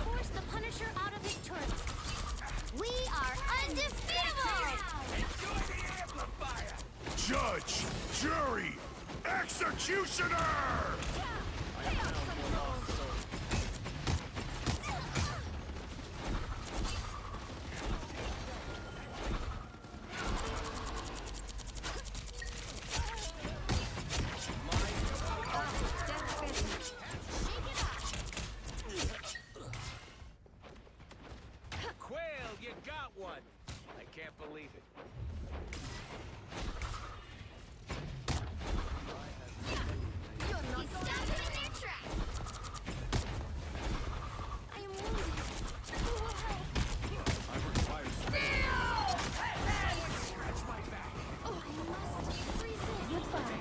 Force the Punisher out of his turret. We are undefeatable! Enjoy the amplifier! Judge, jury, executioner! Quail, you got one! I can't believe it. He's stopped in their tracks! I am wounded. Who will help? I require space. Scratch my back! Oh, I must resist. Goodbye.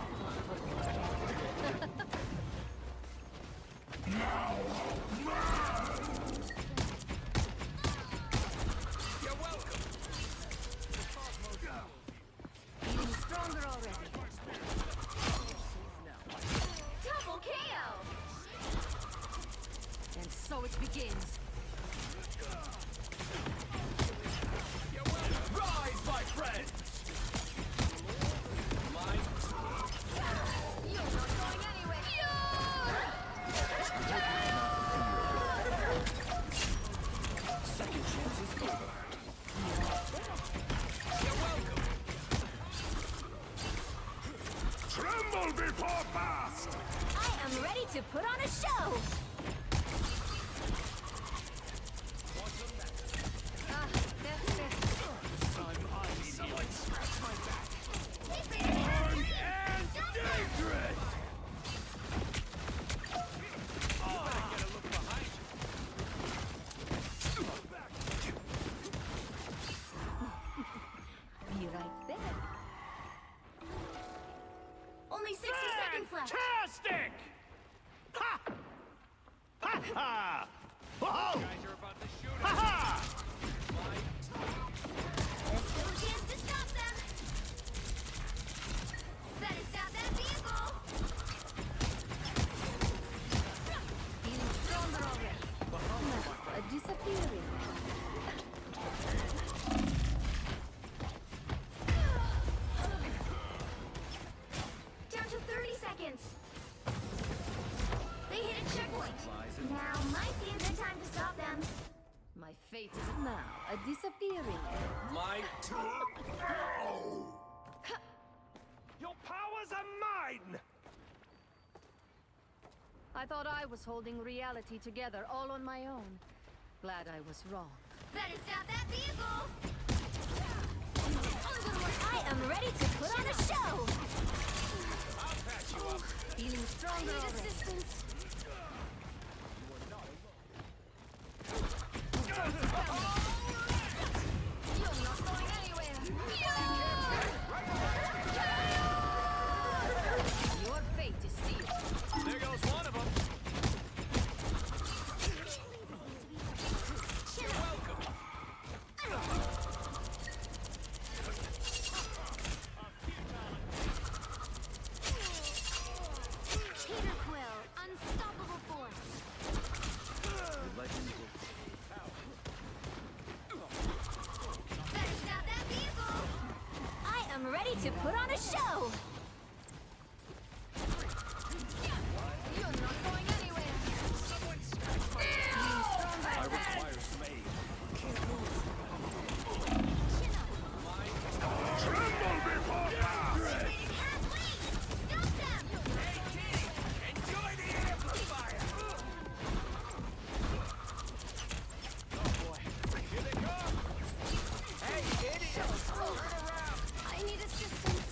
You're welcome! Feeling stronger already. Double KO! And so it begins. You're welcome! Rise, my friends! Mine. You're not going anywhere! Second chance is over. You're welcome! Tremble before fast! I am ready to put on a show! Someone scratch my back! Dangerous! You better get a look behind you! Be right there. Only 60 seconds left! Fantastic! Ha! Ha ha! Oh! You guys are about to shoot Ha us! ha! There's still a chance to stop them! Better stop that vehicle! Feeling stronger already. Disappearing. Down to 30 seconds! They hit a checkpoint! Now might be a good time to stop them! My fate is now disappearing. My Your powers are mine! I thought I was holding reality together all on my own. Glad I was wrong. Better stop that vehicle! I am ready to put on a show! I'll patch you up! Feeling I stronger need already. assistance! You're not going anywhere! Your fate is sealed. There goes one of them! You're welcome! Peter Quill, unstoppable force! Better stop that vehicle! I am ready to put on a show! You're not going anywhere! Someone scratch my back! I require some aid. Chin up! Tremble before fast! Made halfway! Stop them! Hey, kid! Enjoy the amplifier! Oh boy, here they come! Hey, idiot! Turn around! I need assistance!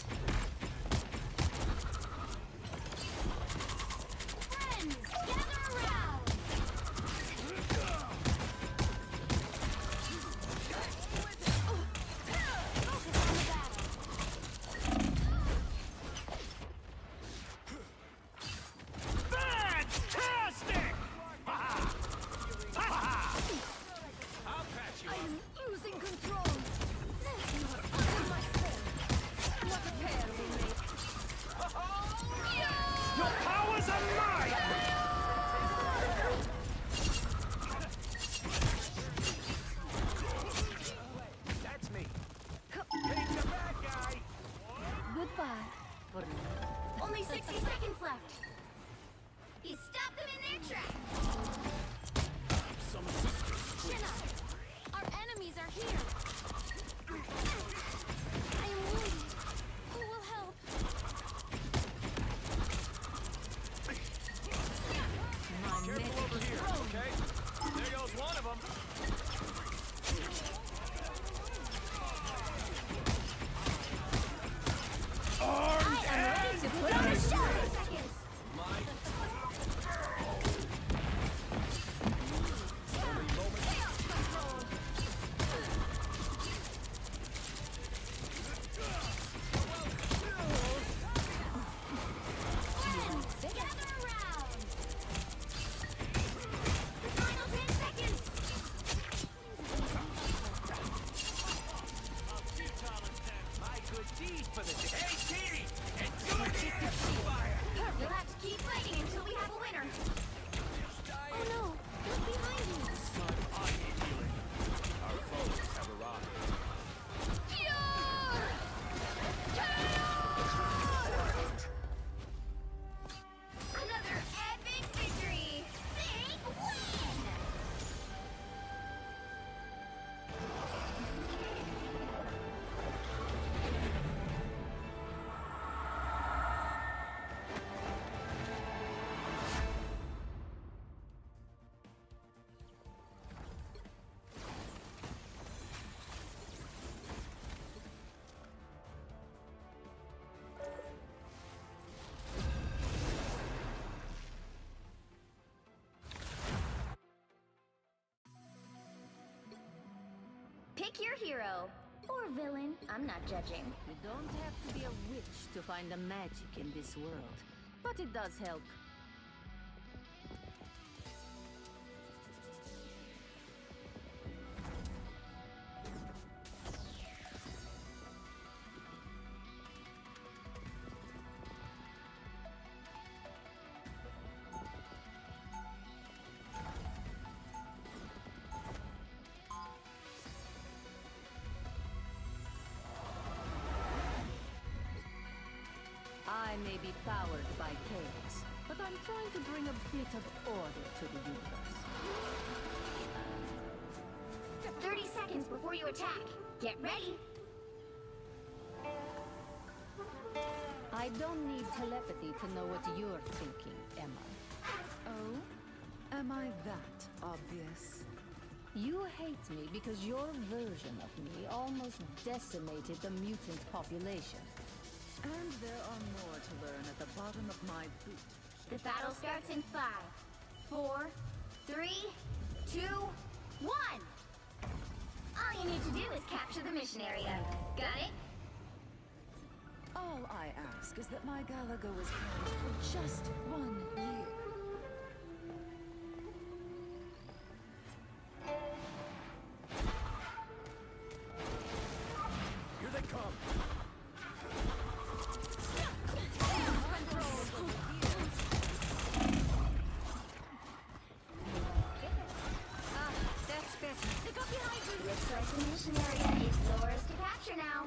for the day. Hey, T! Enjoy the fire! You'll have to keep fighting until we have a winner. Oh no! Look behind you! Son, I need healing. Our foes have arrived. Pure chaos! Another epic victory! Big win! Pick your hero. Or villain. I'm not judging. You don't have to be a witch to find the magic in this world, but it does help. I may be powered by chaos, but I'm trying to bring a bit of order to the universe. 30 seconds before you attack. Get ready. I don't need telepathy to know what you're thinking, Emma. Oh? Am I that obvious? You hate me because your version of me almost decimated the mutant population. And there are more to learn at the bottom of my boot. The battle starts in 5, 4, 3, 2, 1. All you need to do is capture the mission area. Got it? All I ask is that my Galaga was planned for just 1 year. Here they come. Looks like the mission area is yours to capture now.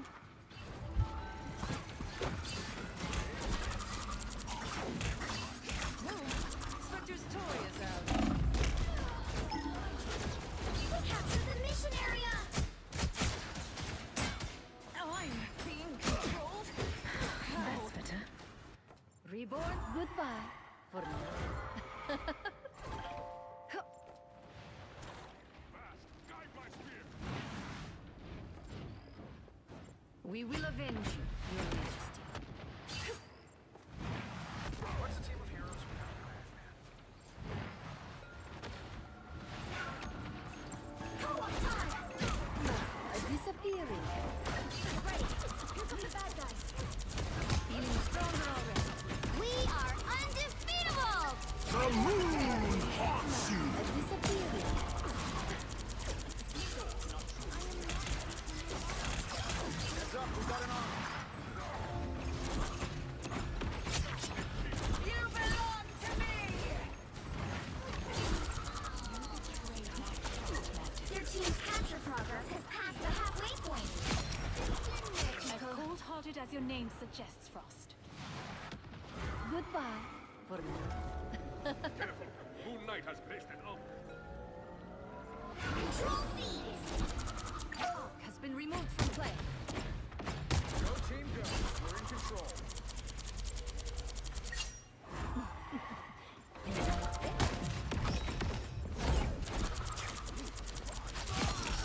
Spectre's toy is out. We captured the mission area! I'm being controlled. That's better. Reborn, goodbye for now. We will avenge you, Your Majesty. What's a team of heroes without Disappearing. Ready. Here come the bad guys. Feeling stronger already. We are undefeatable! The moon haunts you! Disappearing. Heads up, we got an arm. You belong to me! Their team's capture progress has passed the halfway point. As cold-hearted as your name suggests, Frost. Goodbye for now. Careful! Moon Knight has placed an armor. Control C's! Arc has been removed from play. Go team, go. We're in control.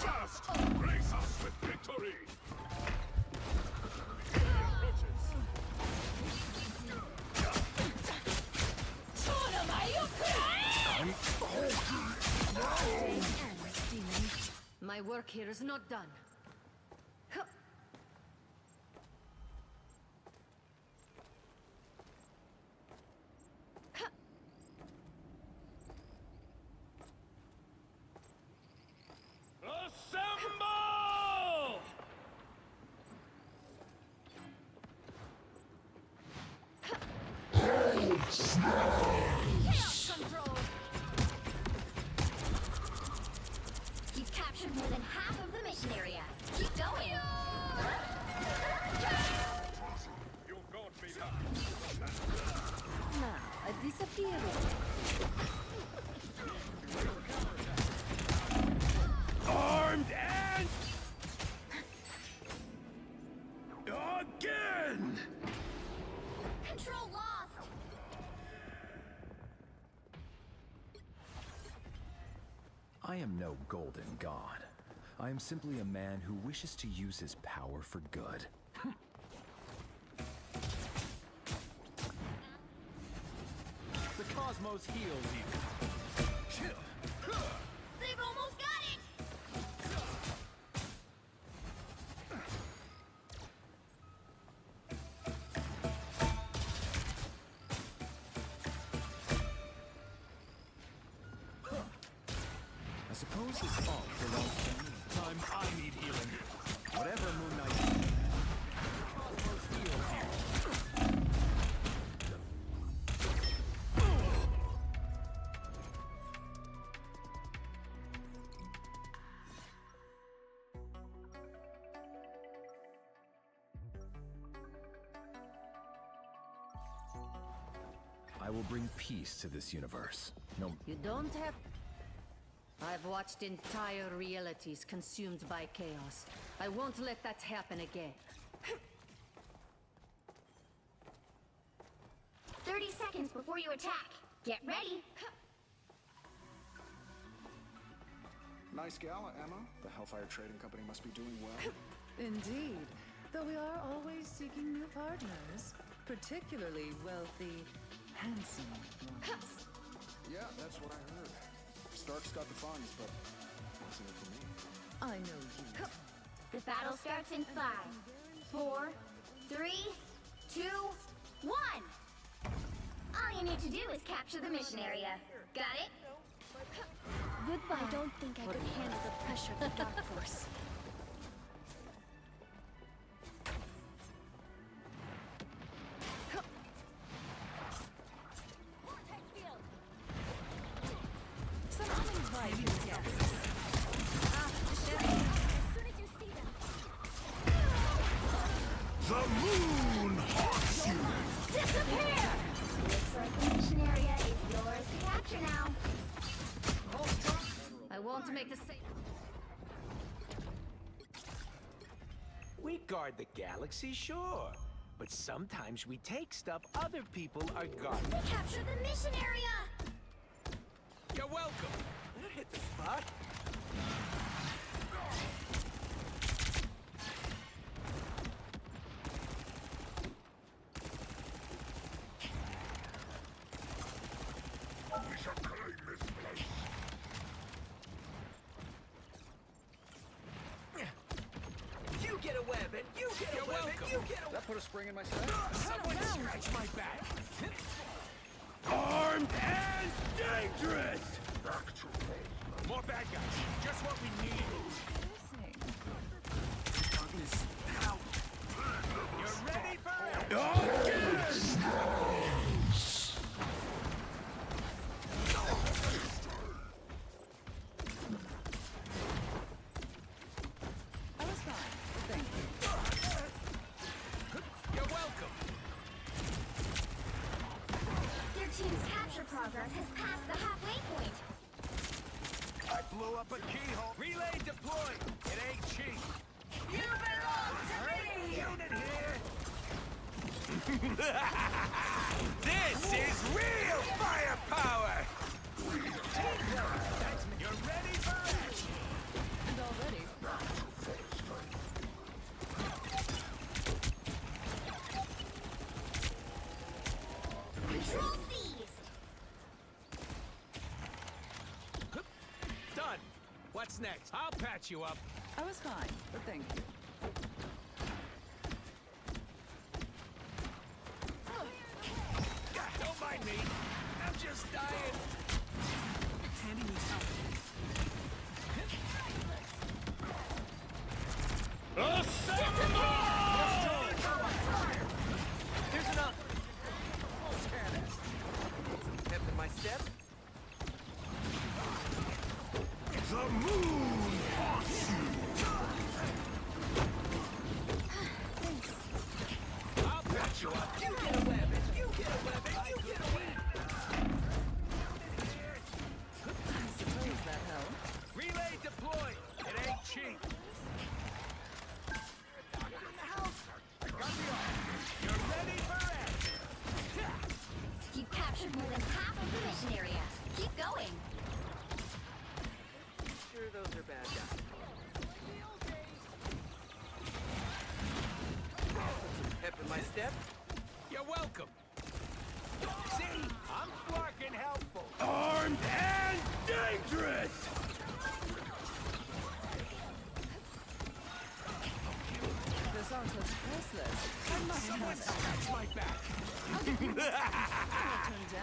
Just grace us with victory! My work here is not done. Huh. Huh. Assemble! I am no golden god. I am simply a man who wishes to use his power for good. The cosmos heals you. They've almost got it! I suppose this fault belongs to me. Time I need healing. Whatever Moon Knight said, cosmos heals you. I will bring peace to this universe. No. You don't have... I've watched entire realities consumed by chaos. I won't let that happen again. 30 seconds before you attack. Get ready. Nice gala, Emma. The Hellfire Trading Company must be doing well. Indeed. Though we are always seeking new partners, particularly wealthy, handsome ones. Yeah, that's what I heard. Stark's got the funds, but what's in it for me? I know you. The battle starts in 5, 4, 3, 2, 1. All you need to do is capture the mission area. Got it? Goodbye. I don't think I could handle the pressure of the Dark Force. Someone invite his guests. The moon haunts you! Disappear! Looks like the mission area is yours to capture now. I won't make the same... We guard the galaxy, sure. But sometimes we take stuff other people are guarding. We capture the mission area! You're welcome. That hit the spot. We shall claim this place. You get a web, and you get a web, and you get a web. That put a spring in my step. Someone scratch my back. Armed and dangerous! Back to More bad guys. Just what we need. Darkness out. You're ready for it? I was fine. Thank you. You're welcome. Their team's capture progress has passed the halfway point. I blew up a keyhole. Relay deployed. It ain't cheap. You belong to me! Unit here. This is real firepower. You're ready for action. And already. Control seized. Done. What's next? I'll patch you up. I was fine, but thank you. Don't mind me. I'm just dying. Tandy needs help. Here's enough. Almost had it. Some pep in my step. The moon haunts you! my step. You're welcome. See? I'm flarkin' helpful. Armed and dangerous! This art looks priceless. Someone scratch my back.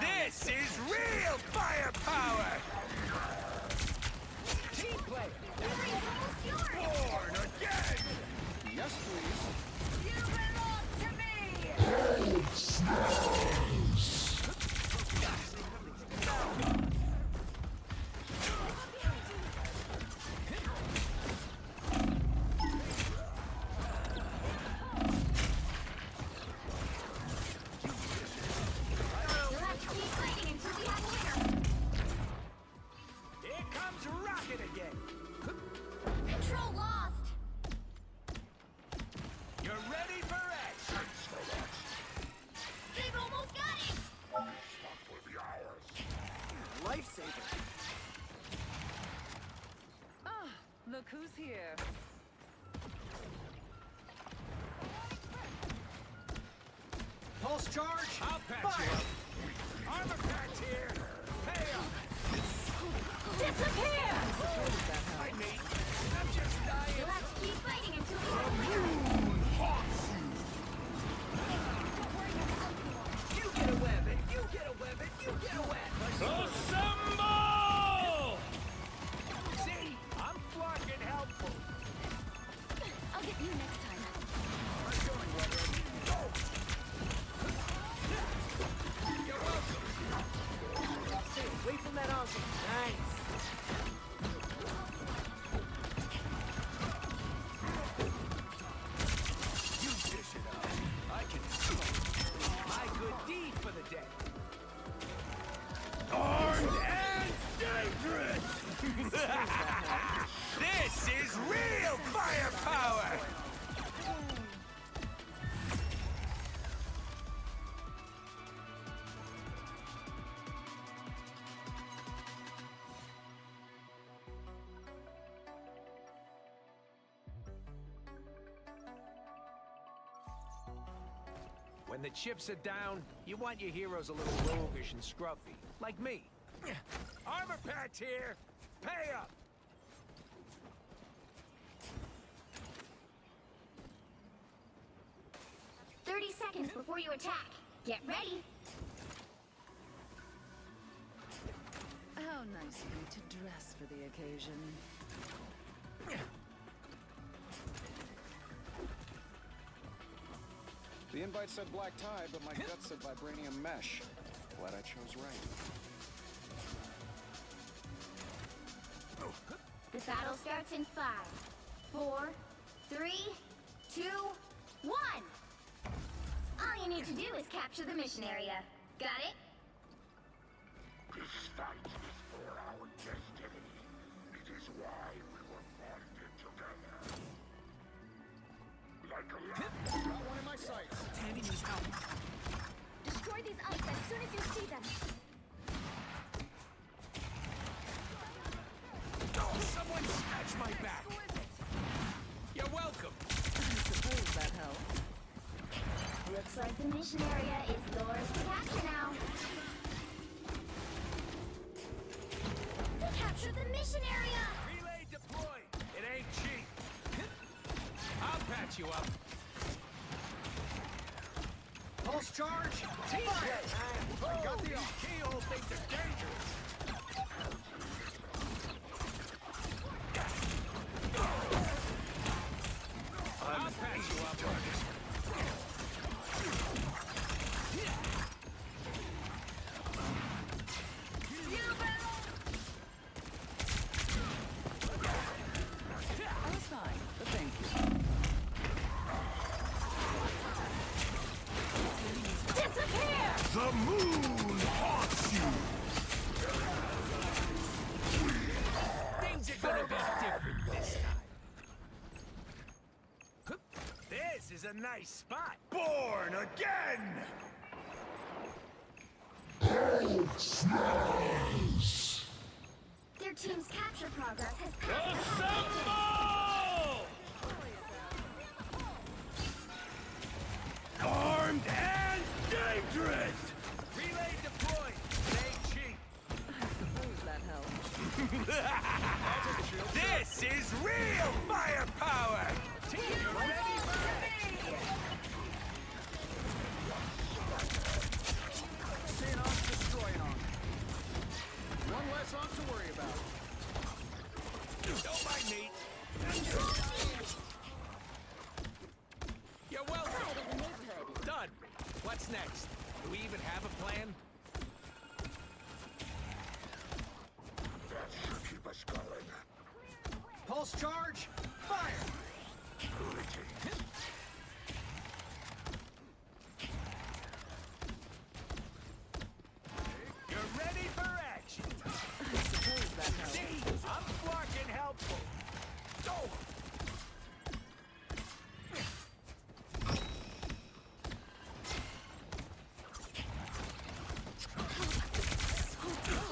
This is real firepower! Team player! Born again! Yes, please. You belong to me! You'll have to keep fighting until we have a winner. Here comes Rocket again. Control lost. You're ready for action. They've almost got it. Lifesaver. Ah, look who's here. Pulse charge. I'll patch you up. Armor patch here. Pay up. Disappear! Hi, mate. I'm just dying. You'll have to keep fighting until we have a winner. You get a web, and you get a web, and you get a web. Assemble! See? I'm flarkin' helpful. I'll get you next time. You're welcome. Stay away from that awesome. Nice. You dish it up. I can my good deed for the day. Armed and dangerous! This is real firepower! When the chips are down, you want your heroes a little roguish and scruffy, like me. Armor patch here! Pay up! 30 seconds before you attack. Get ready. How nice of you to dress for the occasion. The invite said black tie, but my gut said vibranium mesh. Glad I chose right. The battle starts in 5, 4, 3, 2, 1. All you need to do is capture the mission area. Got it? This fight is for our destiny. It is why we were bonded together. Like a lamb. Got one in my sights. Tandy needs help. Destroy these ice as soon as you see them. Oh, someone scratch my back! You're welcome! I suppose that helps. Looks like the mission area is yours to capture now. To capture the mission area! Relay deployed! It ain't cheap! I'll patch you up! Pulse charge. Team Fire. I got the keyhole things are dangerous! I'll patch you up! I was fine, but thank you. Disappear! The moon haunts you! Things are gonna be different this time. This is a nice spot. Born again! Their team's capture progress has passed the Assemble! What's next? Do we even have a plan? That should keep us going. Pulse charge! Fire! You're ready for action! I suppose that helps. See? I'm fucking helpful! Go!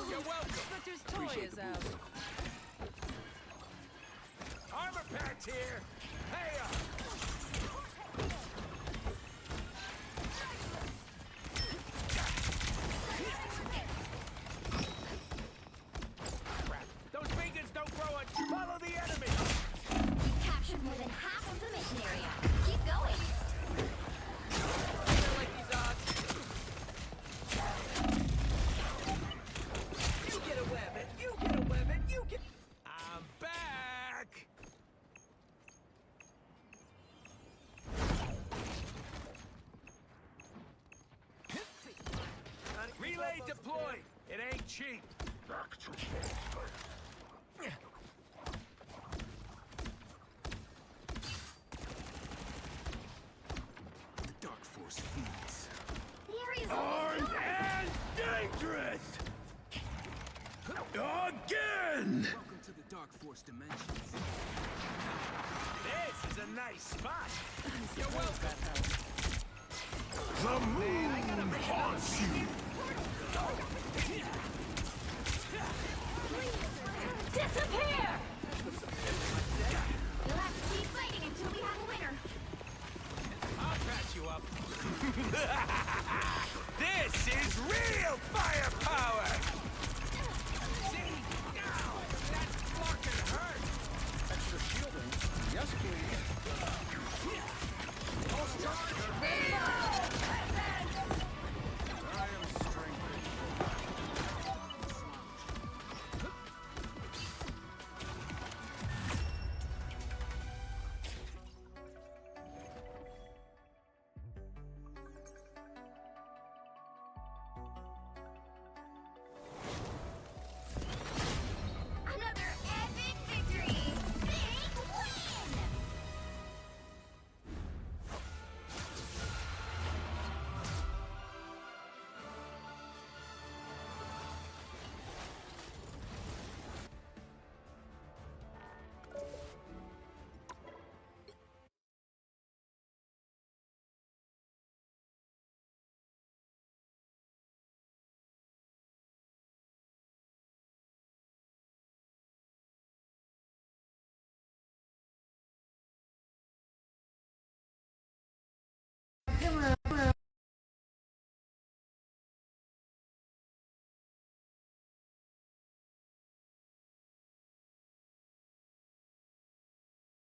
You're welcome! Splinter's toy is out. Armor packs here! Hey up! Crap. Those beacons don't grow on... Follow the enemy! You captured more than half of the mission area. Keep going. I like these odds. You get a weapon, you get a weapon, you get... I'm back! Relay deployed! It ain't cheap! Back to full The Dark Force feeds. The area's Armed almost gone. and dangerous! Again! Welcome to the Dark Force dimensions. This is a nice spot! You're Suppose welcome! that helps. The moon haunts you! Disappear! You'll have to keep fighting until we have a winner. I'll patch you up. This is real firepower!